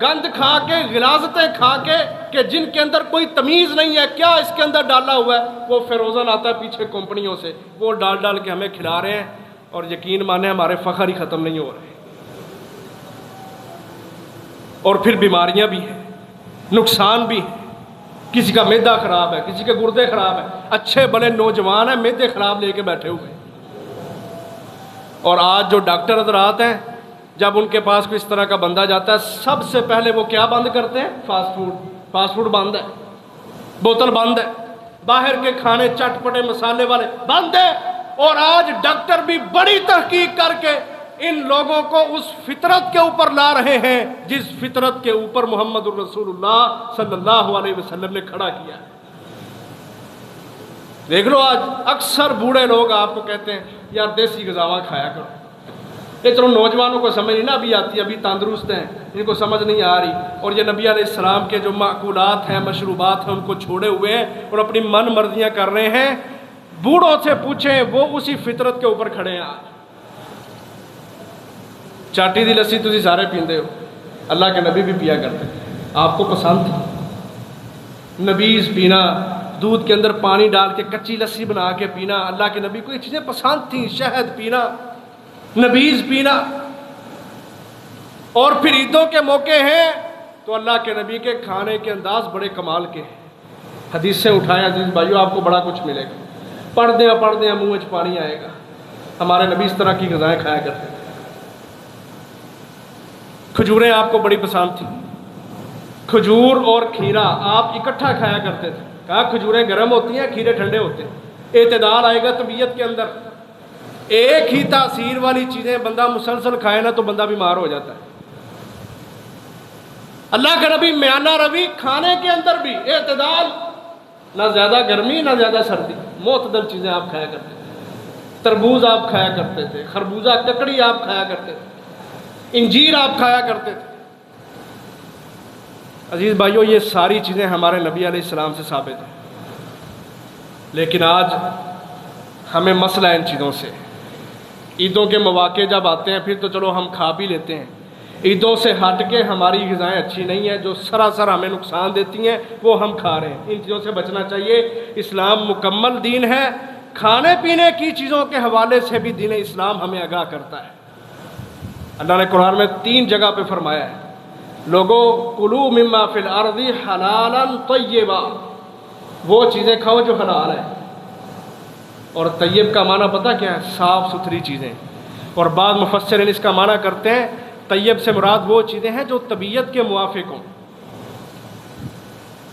گند کھا کے، غلاظتیں کھا کے، کہ جن کے اندر کوئی تمیز نہیں ہے کیا اس کے اندر ڈالا ہوا ہے، وہ فیروزن آتا ہے پیچھے کمپنیوں سے، وہ ڈال ڈال کے ہمیں کھلا رہے ہیں، اور یقین مانے ہمارے فخر ہی ختم نہیں ہو رہے، اور پھر بیماریاں بھی ہیں، نقصان بھی ہیں، کسی کا معدہ خراب ہے، کسی کے گردے خراب ہیں، اچھے بڑے نوجوان ہیں معدے خراب لے کے بیٹھے ہوئے ہیں۔ اور آج جو ڈاکٹر حضرات ہیں، جب ان کے پاس کوئی اس طرح کا بندہ جاتا ہے، سب سے پہلے وہ کیا بند کرتے ہیں؟ فاسٹ فوڈ بند ہے، بوتل بند ہے، باہر کے کھانے چٹ پٹے مسالے والے بند ہے، اور آج ڈاکٹر بھی بڑی تحقیق کر کے ان لوگوں کو اس فطرت کے اوپر لا رہے ہیں جس فطرت کے اوپر محمد الرسول اللہ صلی اللہ علیہ وسلم نے کھڑا کیا ہے۔ دیکھ لو آج اکثر بوڑھے لوگ آپ کو کہتے ہیں یار دیسی غذاواں کھایا کرو۔ یہ چلو نوجوانوں کو سمجھ نہیں نا ابھی آتی، ابھی تندرست ہیں، ان کو سمجھ نہیں آ رہی، اور یہ نبی علیہ السلام کے جو معقولات ہیں، مشروبات ہیں، ان کو چھوڑے ہوئے ہیں اور اپنی من مرضیاں کر رہے ہیں۔ بوڑھوں سے پوچھیں، وہ اسی فطرت کے اوپر کھڑے ہیں آج۔ چاٹی دی لسی تسی سارے پیندے ہو، اللہ کے نبی بھی پیا کرتے ہیں، آپ کو پسند تھی؟ نبیز پینا، دودھ کے اندر پانی ڈال کے کچی لسی بنا کے پینا، اللہ کے نبی کو یہ چیزیں پسند تھیں۔ شہد پینا، نبیز پینا، اور پھر عیدوں کے موقع ہیں تو اللہ کے نبی کے کھانے کے انداز بڑے کمال کے ہیں۔ حدیث سے اٹھائیں عزیز بھائیو، آپ کو بڑا کچھ ملے گا، پڑھ دیں منہ وچ پانی آئے گا۔ ہمارے نبی اس طرح کی غذائیں کھایا کرتے تھے۔ کھجوریں آپ کو بڑی پسند تھیں، کھجور اور کھیرا آپ اکٹھا کھایا کرتے تھے۔ کہا کھجوریں گرم ہوتی ہیں، کھیرے ٹھنڈے ہوتے ہیں، اعتدال آئے گا طبیعت کے اندر۔ ایک ہی تاثیر والی چیزیں بندہ مسلسل کھائے نا تو بندہ بیمار ہو جاتا ہے۔ اللہ کا نبی میانہ روی، کھانے کے اندر بھی اعتدال، نہ زیادہ گرمی نہ زیادہ سردی، معتدل چیزیں آپ کھایا کرتے تھے۔ تربوز آپ کھایا کرتے تھے، خربوزہ ککڑی آپ کھایا کرتے تھے، انجیر آپ کھایا کرتے تھے۔ عزیز بھائیو، یہ ساری چیزیں ہمارے نبی علیہ السلام سے ثابت ہیں، لیکن آج ہمیں مسئلہ ان چیزوں سے۔ عیدوں کے مواقع جب آتے ہیں پھر تو چلو ہم کھا بھی لیتے ہیں، عیدوں سے ہٹ کے ہماری غذائیں اچھی نہیں ہیں، جو سراسر ہمیں نقصان دیتی ہیں وہ ہم کھا رہے ہیں۔ ان چیزوں سے بچنا چاہیے۔ اسلام مکمل دین ہے، کھانے پینے کی چیزوں کے حوالے سے بھی دین اسلام ہمیں آگاہ کرتا ہے۔ اللہ نے قرآن میں 3 جگہ پہ فرمایا ہے، لوگو کلوا مما فی الارض حلالا طیبا، وہ چیزیں کھاؤ جو حلال ہیں۔ اور طیب کا معنی پتہ کیا ہے؟ صاف ستھری چیزیں۔ اور بعض مفسرین اس کا معنی کرتے ہیں طیب سے مراد وہ چیزیں ہیں جو طبیعت کے موافق ہوں۔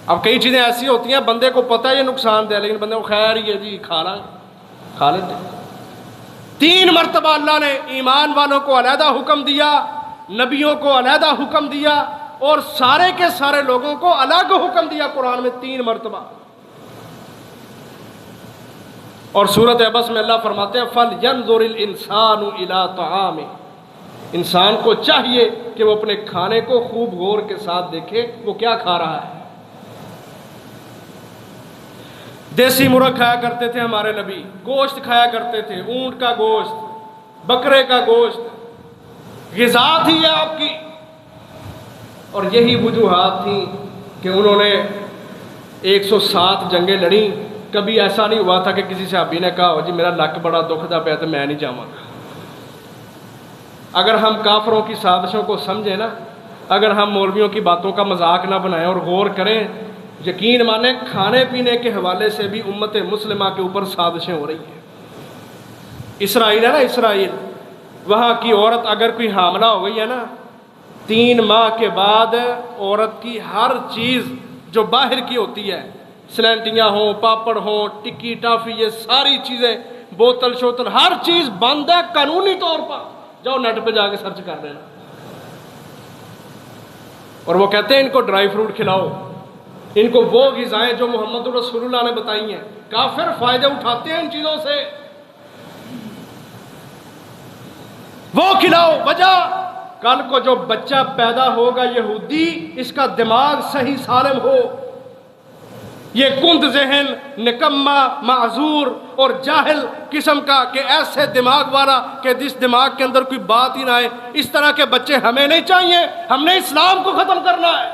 اب کئی چیزیں ایسی ہوتی ہیں بندے کو پتہ ہے یہ نقصان دہ، لیکن بندے کو خیر ہی ہے جی کھا لیتے ہیں۔ 3 مرتبہ اللہ نے ایمان والوں کو علیحدہ حکم دیا، نبیوں کو علیحدہ حکم دیا، اور سارے کے سارے لوگوں کو الگ حکم دیا قرآن میں 3 مرتبہ۔ اور سورۃ عبس میں اللہ فرماتے ہیں فَلْيَنْظُرِ الْإِنسَانُ إِلَىٰ طَعَامِهِ، انسان کو چاہیے کہ وہ اپنے کھانے کو خوب غور کے ساتھ دیکھے وہ کیا کھا رہا ہے۔ دیسی مرغ کھایا کرتے تھے ہمارے نبی، گوشت کھایا کرتے تھے، اونٹ کا گوشت، بکرے کا گوشت، غذا تھی یہ آپ کی۔ اور یہی وجوہات تھیں کہ انہوں نے 107 جنگیں لڑیں، کبھی ایسا نہیں ہوا تھا کہ کسی صحابی نے کہا ہو جی میرا لک بڑا دکھدا پیا تو میں نہیں جاواں گا۔ اگر ہم کافروں کی سازشوں کو سمجھیں نا، اگر ہم مولویوں کی باتوں کا مذاق نہ بنائیں اور غور کریں، یقین مانیں کھانے پینے کے حوالے سے بھی امت مسلمہ کے اوپر سازشیں ہو رہی ہیں۔ اسرائیل ہے نا، اسرائیل، وہاں کی عورت اگر کوئی حاملہ ہو گئی ہے نا، 3 ماہ کے بعد عورت کی ہر چیز جو باہر کی ہوتی ہے، سلینٹیاں ہوں، پاپڑ ہوں، ٹکی ٹافی، یہ ساری چیزیں، بوتل شوتل، ہر چیز بند ہے قانونی طور پر۔ جاؤ نیٹ پہ جا کے سرچ کر لینا۔ اور وہ کہتے ہیں ان کو ڈرائی فروٹ کھلاؤ، ان کو وہ غذائیں جو محمد رسول اللہ نے بتائی ہیں۔ کافر فائدے اٹھاتے ہیں ان چیزوں سے، وہ کھلاؤ۔ وجہ کل کو جو بچہ پیدا ہوگا یہودی، اس کا دماغ صحیح سالم ہو، یہ کند ذہن، نکما، معذور اور جاہل قسم کا، کہ ایسے دماغ والا کہ جس دماغ کے اندر کوئی بات ہی نہ آئے، اس طرح کے بچے ہمیں نہیں چاہیے۔ ہم نے اسلام کو ختم کرنا ہے۔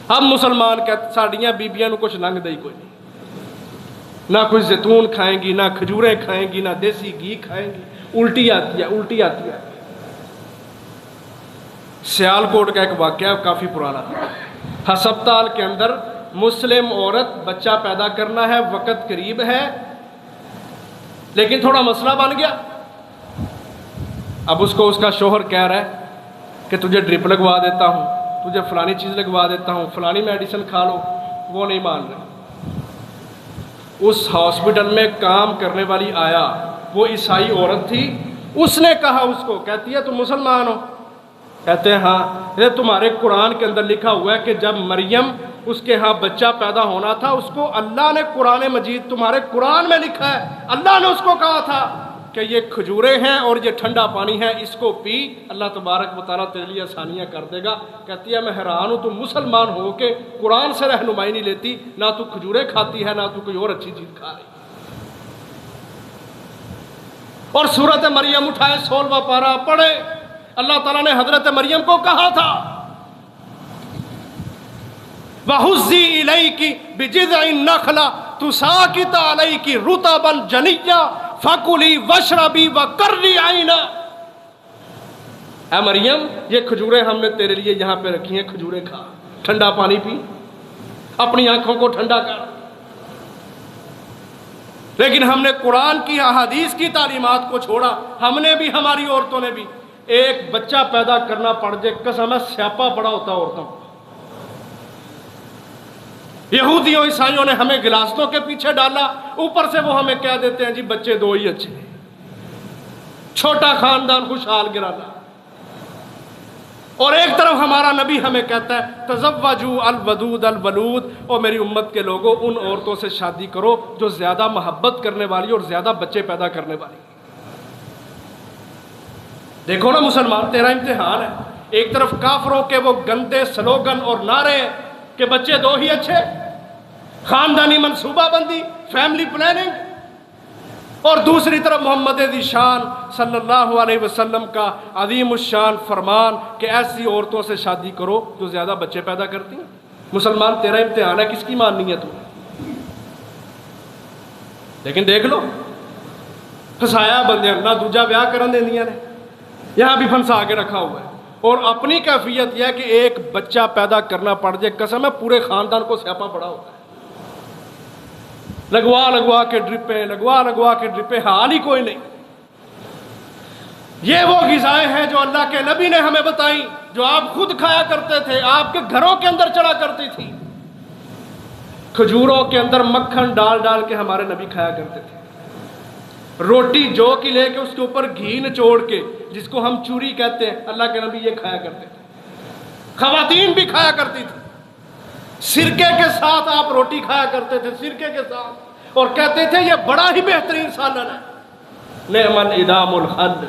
ہم مسلمان کہتے ساڑیاں بیبیاں نو کچھ لنگ دئی کوئی نہیں، نہ کوئی زیتون کھائیں گی، نہ کھجوریں کھائیں گی، نہ دیسی گھی کھائیں گی، الٹی آتی ہے، الٹی آتی ہے۔ سیالکوٹ کا ایک واقعہ کافی پرانا، ہسپتال کے اندر مسلم عورت بچہ پیدا کرنا ہے، وقت قریب ہے، لیکن تھوڑا مسئلہ بن گیا۔ اب اس کو اس کا شوہر کہہ رہا ہے کہ تجھے ڈرپ لگوا دیتا ہوں، تجھے فلانی چیز لگوا دیتا ہوں، فلانی میڈیسن کھا لو، وہ نہیں مان رہے۔ اس ہاسپٹل میں کام کرنے والی آیا، وہ عیسائی عورت تھی، اس نے کہا اس کو، کہتی ہے تم مسلمان ہو؟ کہتے ہیں ہاں۔ یہ تمہارے قرآن کے اندر لکھا ہوا ہے کہ جب مریم اس کے ہاں بچہ پیدا ہونا تھا، اس کو اللہ نے، قرآن مجید تمہارے قرآن میں لکھا ہے، اللہ نے اس کو کہا تھا کہ یہ کھجوریں ہیں اور یہ ٹھنڈا پانی ہے، اس کو پی، اللہ تبارک و تعالیٰ تیرے لیے آسانیاں کر دے گا۔ کہتی ہے میں حیران ہوں، تم مسلمان ہو کے قرآن سے رہنمائی نہیں لیتی، نہ تو کھجوریں کھاتی ہے نہ تو کوئی اور اچھی چیز کھا رہی۔ اور سورۃ مریم اٹھائے، 16واں پارہ پڑھے، اللہ تعالیٰ نے حضرت مریم کو کہا تھا وَحُزِّي إِلَيْكِ بِجِذْعِ النَّخْلَةِ تُسَاقِطْ عَلَيْكِ رُطَبًا جَنِيًّا فَكُلِي وَاشْرَبِي وَقَرِّي عَيْنًا۔ اے مریم، یہ کھجوریں ہم نے تیرے لیے یہاں پہ رکھی ہیں، کھجوریں کھا، ٹھنڈا پانی پی، اپنی آنکھوں کو ٹھنڈا کر۔ لیکن ہم نے قرآن کی، احادیث کی تعلیمات کو چھوڑا، ہم نے بھی، ہماری عورتوں نے بھی۔ ایک بچہ پیدا کرنا پڑ جائے، قسم ہے سیاپا بڑا ہوتا ہے عورتوں کو۔ یہودیوں عیسائیوں نے ہمیں گلاستوں کے پیچھے ڈالا، اوپر سے وہ ہمیں کہہ دیتے ہیں جی بچے دو ہی اچھے ہیں، چھوٹا خاندان خوشحال گرانا۔ اور ایک طرف ہمارا نبی ہمیں کہتا ہے تزوجوا الودود الولود، اور میری امت کے لوگوں ان عورتوں سے شادی کرو جو زیادہ محبت کرنے والی اور زیادہ بچے پیدا کرنے والی۔ دیکھو نا مسلمان، تیرا امتحان ہے۔ ایک طرف کافروں کے وہ گندے سلوگن اور نعرے کہ بچے دو ہی اچھے، خاندانی منصوبہ بندی، فیملی پلاننگ، اور دوسری طرف محمد ذی شان صلی اللہ علیہ وسلم کا عظیم الشان فرمان کہ ایسی عورتوں سے شادی کرو جو زیادہ بچے پیدا کرتی ہیں۔ مسلمان، تیرا امتحان ہے، کس کی ماننی ہے تم؟ لیکن دیکھ لو، پھنسایا بندے نہ دوجا بیاہ کرن دیندیاں نے، یہاں بھی پھنسا کے رکھا ہوا ہے۔ اور اپنی کیفیت یہ ہے کہ ایک بچہ پیدا کرنا پڑ جائے، قسم ہے پورے خاندان کو سیاپا پڑا ہوتا ہے، لگوا لگوا کے ڈرپیں، لگوا لگوا کے ڈرپیں، حال ہی کوئی نہیں۔ یہ وہ غذائیں ہیں جو اللہ کے نبی نے ہمیں بتائیں، جو آپ خود کھایا کرتے تھے، آپ کے گھروں کے اندر چڑھا کرتی تھی۔ کھجوروں کے اندر مکھن ڈال ڈال کے ہمارے نبی کھایا کرتے تھے، روٹی جو کی لے کے اس کے اوپر گھی نچوڑ کے، جس کو ہم چوری کہتے ہیں، اللہ کے نبی یہ کھایا کرتے تھے۔ خواتین بھی کھایا کرتی تھی، سرکے کے ساتھ آپ روٹی کھایا کرتے تھے، سرکے کے ساتھ، اور کہتے تھے یہ بڑا ہی بہترین سالن ہے، نعم الادام الخل۔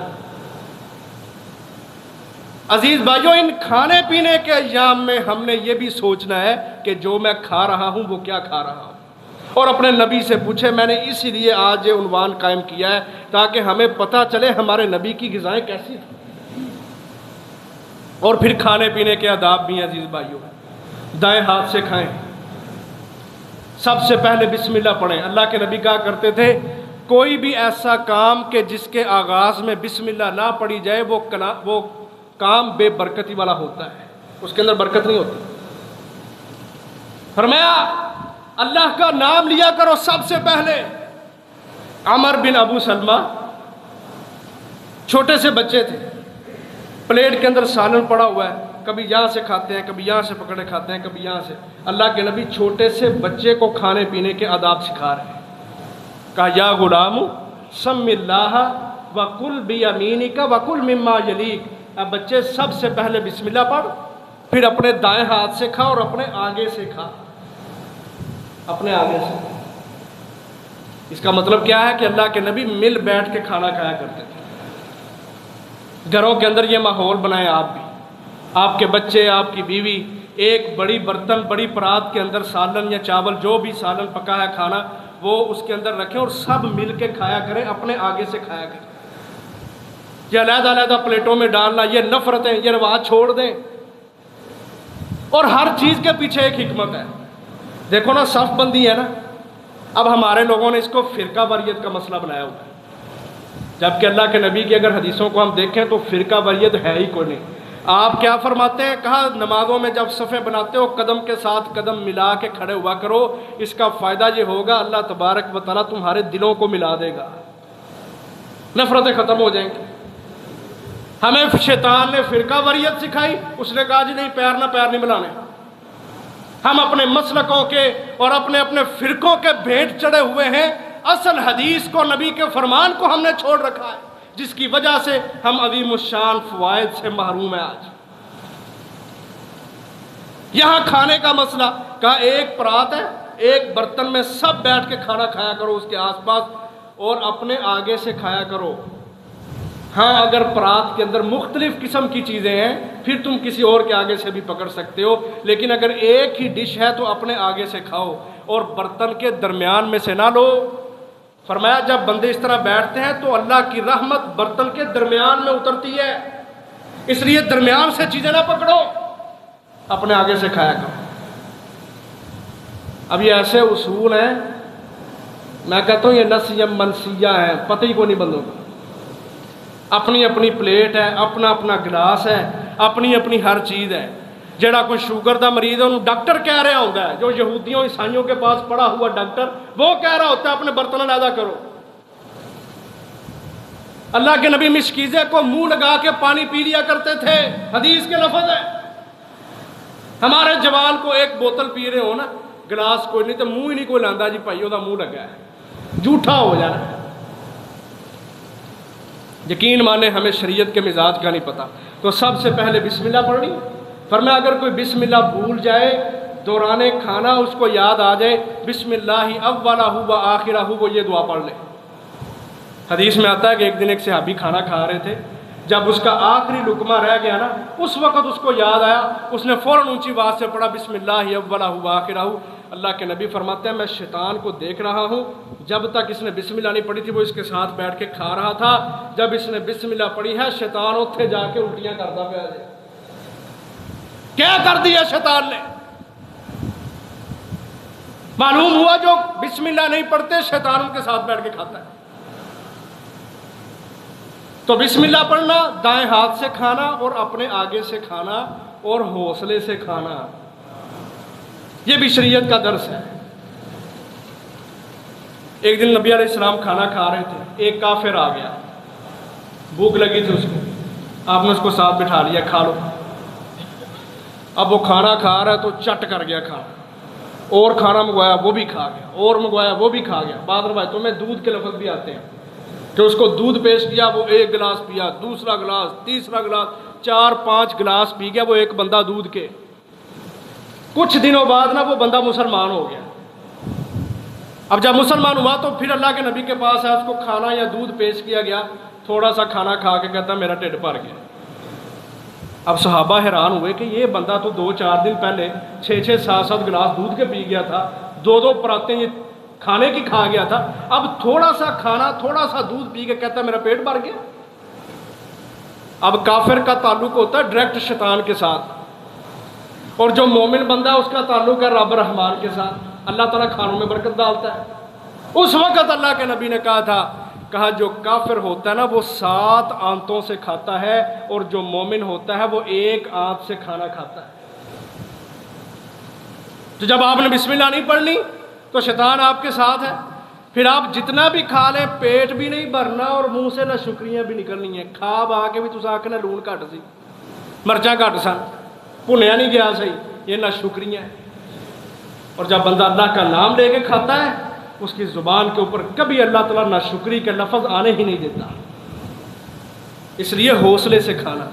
عزیز بھائیو، ان کھانے پینے کے ایام میں ہم نے یہ بھی سوچنا ہے کہ جو میں کھا رہا ہوں وہ کیا کھا رہا ہوں، اور اپنے نبی سے پوچھے۔ میں نے اسی لیے آج یہ عنوان قائم کیا ہے تاکہ ہمیں پتہ چلے ہمارے نبی کی غذائیں کیسی تھیں۔ اور پھر کھانے پینے کے آداب بھی ہیں عزیز بھائیو۔ دائیں ہاتھ سے کھائیں، سب سے پہلے بسم اللہ پڑھیں۔ اللہ کے نبی کہا کرتے تھے کوئی بھی ایسا کام کہ جس کے آغاز میں بسم اللہ نہ پڑھی جائے وہ کام بے برکتی والا ہوتا ہے، اس کے اندر برکت نہیں ہوتی۔ فرمایا اللہ کا نام لیا کرو سب سے پہلے۔ عمر بن ابو سلمہ چھوٹے سے بچے تھے، پلیٹ کے اندر سالن پڑا ہوا ہے، کبھی یہاں سے کھاتے ہیں، کبھی یہاں سے پکڑے کھاتے ہیں، کبھی یہاں سے۔ اللہ کے نبی چھوٹے سے بچے کو کھانے پینے کے آداب سکھا رہے ہیں۔ کہا یا غلام سم اللہ وکل بیمینک وکل مما یلیک، اب بچے سب سے پہلے بسم اللہ پڑھ، پھر اپنے دائیں ہاتھ سے کھا اور اپنے آگے سے کھا، اپنے آگے سے۔ اس کا مطلب کیا ہے کہ اللہ کے نبی مل بیٹھ کے کھانا کھایا کرتے تھے۔ گھروں کے اندر یہ ماحول بنائیں آپ بھی، آپ کے بچے، آپ کی بیوی، ایک بڑی برتن، بڑی پرات کے اندر سالن یا چاول، جو بھی سالن پکا ہے کھانا، وہ اس کے اندر رکھیں اور سب مل کے کھایا کریں، اپنے آگے سے کھایا کریں۔ یہ علیحدہ علیحدہ پلیٹوں میں ڈالنا، یہ نفرتیں، یہ رواج چھوڑ دیں۔ اور ہر چیز کے پیچھے ایک حکمت ہے۔ دیکھو نا، صف بندی ہے نا، اب ہمارے لوگوں نے اس کو فرقہ واریت کا مسئلہ بنایا ہوا ہے، جبکہ اللہ کے نبی کی اگر حدیثوں کو ہم دیکھیں تو فرقہ واریت ہے ہی کوئی نہیں۔ آپ کیا فرماتے ہیں؟ کہا نمازوں میں جب صفیں بناتے ہو قدم کے ساتھ قدم ملا کے کھڑے ہوا کرو، اس کا فائدہ یہ ہوگا اللہ تبارک و تعالیٰ تمہارے دلوں کو ملا دے گا، نفرتیں ختم ہو جائیں گی۔ ہمیں شیطان نے فرقہ واریت سکھائی، اس نے کہا جی نہیں، پیر نہ پیر نہیں ملانے۔ ہم اپنے مسلکوں کے اور اپنے اپنے فرقوں کے بھیٹ چڑھے ہوئے ہیں، اصل حدیث کو، نبی کے فرمان کو ہم نے چھوڑ رکھا ہے، جس کی وجہ سے ہم عظیم الشان فوائد سے محروم ہیں۔ آج یہاں کھانے کا مسئلہ، کہا ایک پرات ہے، ایک برتن میں سب بیٹھ کے کھانا کھایا کرو اس کے آس پاس، اور اپنے آگے سے کھایا کرو۔ ہاں اگر پرات کے اندر مختلف قسم کی چیزیں ہیں پھر تم کسی اور کے آگے سے بھی پکڑ سکتے ہو، لیکن اگر ایک ہی ڈش ہے تو اپنے آگے سے کھاؤ اور برتن کے درمیان میں سے نہ لو۔ فرمایا جب بندے اس طرح بیٹھتے ہیں تو اللہ کی رحمت برتن کے درمیان میں اترتی ہے، اس لیے درمیان سے چیزیں نہ پکڑو، اپنے آگے سے کھایا کرو۔ اب یہ ایسے اصول ہیں، میں کہتا ہوں یہ نسیم منسیہ ہیں، پتہ ہی کو نہیں بندوں کا۔ اپنی اپنی پلیٹ ہے، اپنا اپنا گلاس ہے، اپنی اپنی ہر چیز ہے۔ جڑا کوئی شوگر دا مریض ہے انہوں ڈاکٹر کہہ رہا ہوتا ہے، جو یہودیوں عیسائیوں کے پاس پڑا ہوا ڈاکٹر، وہ کہہ رہا ہوتا ہے اپنے برتن علیحدہ کرو۔ اللہ کے نبی مشکیزے کو منہ لگا کے پانی پی لیا کرتے تھے، حدیث کے لفظ ہے۔ ہمارے جوان کو ایک بوتل پی رہے ہو نا، گلاس کوئی نہیں تو منہ ہی نہیں کوئی لاندا جی بھائی وہ منہ لگا ہے، جھوٹا ہو جانا ہے۔ یقین مانے ہمیں شریعت کے مزاج کا نہیں پتہ، تو سب سے پہلے بسم اللہ پڑھنی۔ فرمایا اگر کوئی بسم اللہ بھول جائے دوران کھانا، اس کو یاد آ جائے بسم اللہ اولہ و آخرہ، وہ یہ دعا پڑھ لے۔ حدیث میں آتا ہے کہ ایک دن ایک صحابی کھانا کھا رہے تھے، جب اس کا آخری لقمہ رہ گیا نا، اس وقت اس کو یاد آیا، اس نے فوراً اونچی آواز سے پڑھا بسم اللہ اولہ و آخرہ۔ اللہ کے نبی فرماتے ہیں میں شیطان کو دیکھ رہا ہوں، جب تک اس نے بسم اللہ نہیں پڑھی تھی وہ اس کے ساتھ بیٹھ کے کھا رہا تھا، جب اس نے بسم اللہ پڑھی ہے شیطان اتھے جا کے الٹیاں کرتا پیا ہے۔ کیا کر دیا شیطان نے؟ معلوم ہوا جو بسم اللہ نہیں پڑھتے شیطان ان کے ساتھ بیٹھ کے کھاتا ہے۔ تو بسم اللہ پڑھنا، دائیں ہاتھ سے کھانا اور اپنے آگے سے کھانا اور حوصلے سے کھانا، یہ بھی شریعت کا درس ہے۔ ایک دن نبی علیہ السلام کھانا کھا رہے تھے، ایک کافر آ گیا، بھوک لگی تھی اس کو، آپ نے اس کو ساتھ بٹھا لیا کھا لو۔ اب وہ کھانا کھا رہا ہے تو چٹ کر گیا کھانا، اور کھانا منگوایا وہ بھی کھا گیا، اور منگوایا وہ بھی کھا گیا۔ بعض روایتوں میں دودھ کے لفظ بھی آتے ہیں کہ اس کو دودھ پیش کیا، وہ ایک گلاس پیا، دوسرا گلاس، تیسرا گلاس، 4-5 گلاس پی گیا وہ ایک بندہ دودھ کے۔ کچھ دنوں بعد نا وہ بندہ مسلمان ہو گیا۔ اب جب مسلمان ہوا تو پھر اللہ کے نبی کے پاس ہے، اس کو کھانا یا دودھ پیش کیا گیا، تھوڑا سا کھانا کھا کے کہتا میرا ٹھڈ بھر گیا۔ اب صحابہ حیران ہوئے کہ یہ بندہ تو 2-4 دن پہلے 6-6 7-7 گلاس دودھ کے پی گیا تھا، 2 پراتیں یہ کھانے کی کھا گیا تھا، اب تھوڑا سا کھانا تھوڑا سا دودھ پی کے کہتا میرا پیٹ بھر گیا۔ اب کافر کا تعلق ہوتا ہے ڈائریکٹ شیطان کے ساتھ، اور جو مومن بندہ ہے اس کا تعلق ہے رب رحمان کے ساتھ، اللہ تعالیٰ کھانوں میں برکت ڈالتا ہے۔ اس وقت اللہ کے نبی نے کہا جو کافر ہوتا ہے نا وہ 7 آنتوں سے کھاتا ہے، اور جو مومن ہوتا ہے وہ 1 آنت سے کھانا کھاتا ہے۔ تو جب آپ نے بسم اللہ نہیں پڑھنی تو شیطان آپ کے ساتھ ہے، پھر آپ جتنا بھی کھا لیں پیٹ بھی نہیں بھرنا اور منہ سے نہ شکریاں بھی نکلنی ہیں۔ کھا با کے بھی تسا آکھنا لون گھٹ سی، مرچاں گھٹ سن، بھنیا نہیں گیا صحیح، یہ نہ شکریاں ہے۔ اور جب بندہ اللہ کا نام لے کے کھاتا ہے اس کی زبان کے اوپر کبھی اللہ تعالیٰ نہ شکری کے لفظ آنے ہی نہیں دیتا۔ اس لیے حوصلے سے کھانا،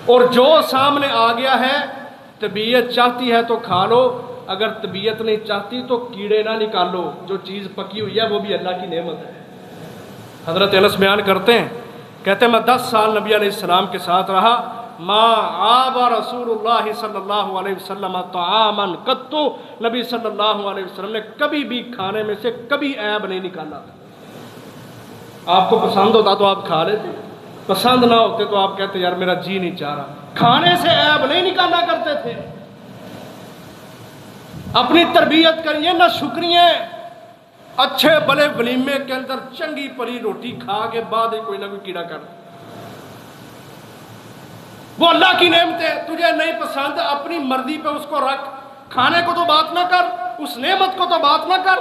اور جو سامنے آ گیا ہے طبیعت چاہتی ہے تو کھا لو، اگر طبیعت نہیں چاہتی تو کیڑے نہ نکالو، جو چیز پکی ہوئی ہے وہ بھی اللہ کی نعمت ہے۔ حضرت انس بیان کرتے ہیں، کہتے ہیں میں 10 سال نبی علیہ السلام کے ساتھ رہا، ما عاب رسول اللہ صلی اللہ علیہ وسلم طعاما قط، نبی صلی اللہ علیہ وسلم نے کبھی بھی کھانے میں سے کبھی عیب نہیں نکالا۔ آپ کو پسند ہوتا تو آپ کھا لیتے، پسند نہ ہوتے تو آپ کہتے یار میرا جی نہیں چاہ رہا۔ کھانے سے عیب نہیں نکالا کرتے تھے۔ اپنی تربیت کریے، نہ شکریہ، اچھے بلے ولیمے کے اندر چنگی پری روٹی کھا کے بعد کوئی نہ کوئی کیڑا کر، وہ اللہ کی نعمت ہے، تجھے نہیں پسند اپنی مرضی پہ اس کو رکھ، کھانے کو تو بات نہ کر، اس نعمت کو تو بات نہ کر۔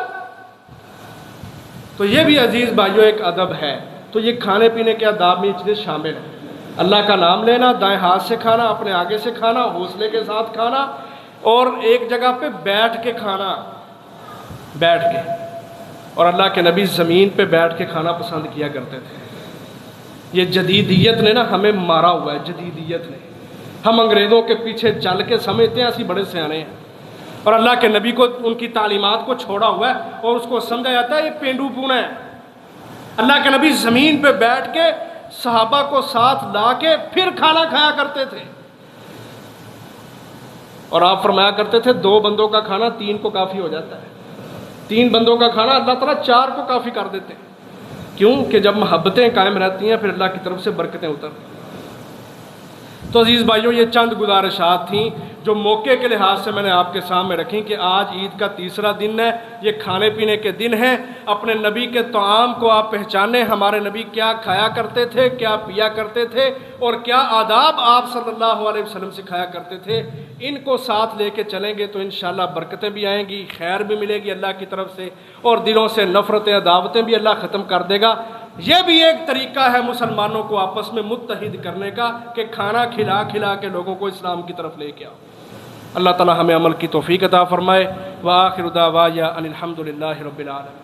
تو یہ بھی عزیز بھائیوں ایک ادب ہے۔ تو یہ کھانے پینے کے آداب میں یہ چیزیں شامل ہیں۔ اللہ کا نام لینا، دائیں ہاتھ سے کھانا، اپنے آگے سے کھانا، حوصلے کے ساتھ کھانا، اور ایک جگہ پہ بیٹھ کے کھانا، بیٹھ کے۔ اور اللہ کے نبی زمین پہ بیٹھ کے کھانا پسند کیا کرتے تھے۔ یہ جدیدیت نے نا ہمیں مارا ہوا ہے، جدیدیت نے۔ ہم انگریزوں کے پیچھے چل کے سمجھتے ہیں اسی بڑے سیانے ہیں، اور اللہ کے نبی کو ان کی تعلیمات کو چھوڑا ہوا ہے اور اس کو سمجھا جاتا ہے یہ پینڈو پونا ہے۔ اللہ کے نبی زمین پہ بیٹھ کے صحابہ کو ساتھ لا کے پھر کھانا کھایا کرتے تھے، اور آپ فرمایا کرتے تھے 2 بندوں کا کھانا 3 کو کافی ہو جاتا ہے، 3 بندوں کا کھانا اللہ تعالیٰ 4 کو کافی کر دیتے ہیں۔ کیوں کہ جب محبتیں قائم رہتی ہیں پھر اللہ کی طرف سے برکتیں اترتی ہیں۔ تو عزیز بھائیوں، یہ چند گزارشات تھیں جو موقع کے لحاظ سے میں نے آپ کے سامنے رکھی کہ آج عید کا تیسرا دن ہے، یہ کھانے پینے کے دن ہیں۔ اپنے نبی کے طعام کو آپ پہچانیں، ہمارے نبی کیا کھایا کرتے تھے، کیا پیا کرتے تھے، اور کیا آداب آپ صلی اللہ علیہ وسلم سکھایا کرتے تھے۔ ان کو ساتھ لے کے چلیں گے تو انشاءاللہ برکتیں بھی آئیں گی، خیر بھی ملے گی اللہ کی طرف سے، اور دلوں سے نفرتیں عداوتیں بھی اللہ ختم کر دے گا۔ یہ بھی ایک طریقہ ہے مسلمانوں کو آپس میں متحد کرنے کا کہ کھانا کھلا کھلا کے لوگوں کو اسلام کی طرف لے کے آؤ۔ اللہ تعالی ہمیں عمل کی توفیق عطا فرمائے۔ وآخر دعوانا ان الحمد للہ رب العالمین۔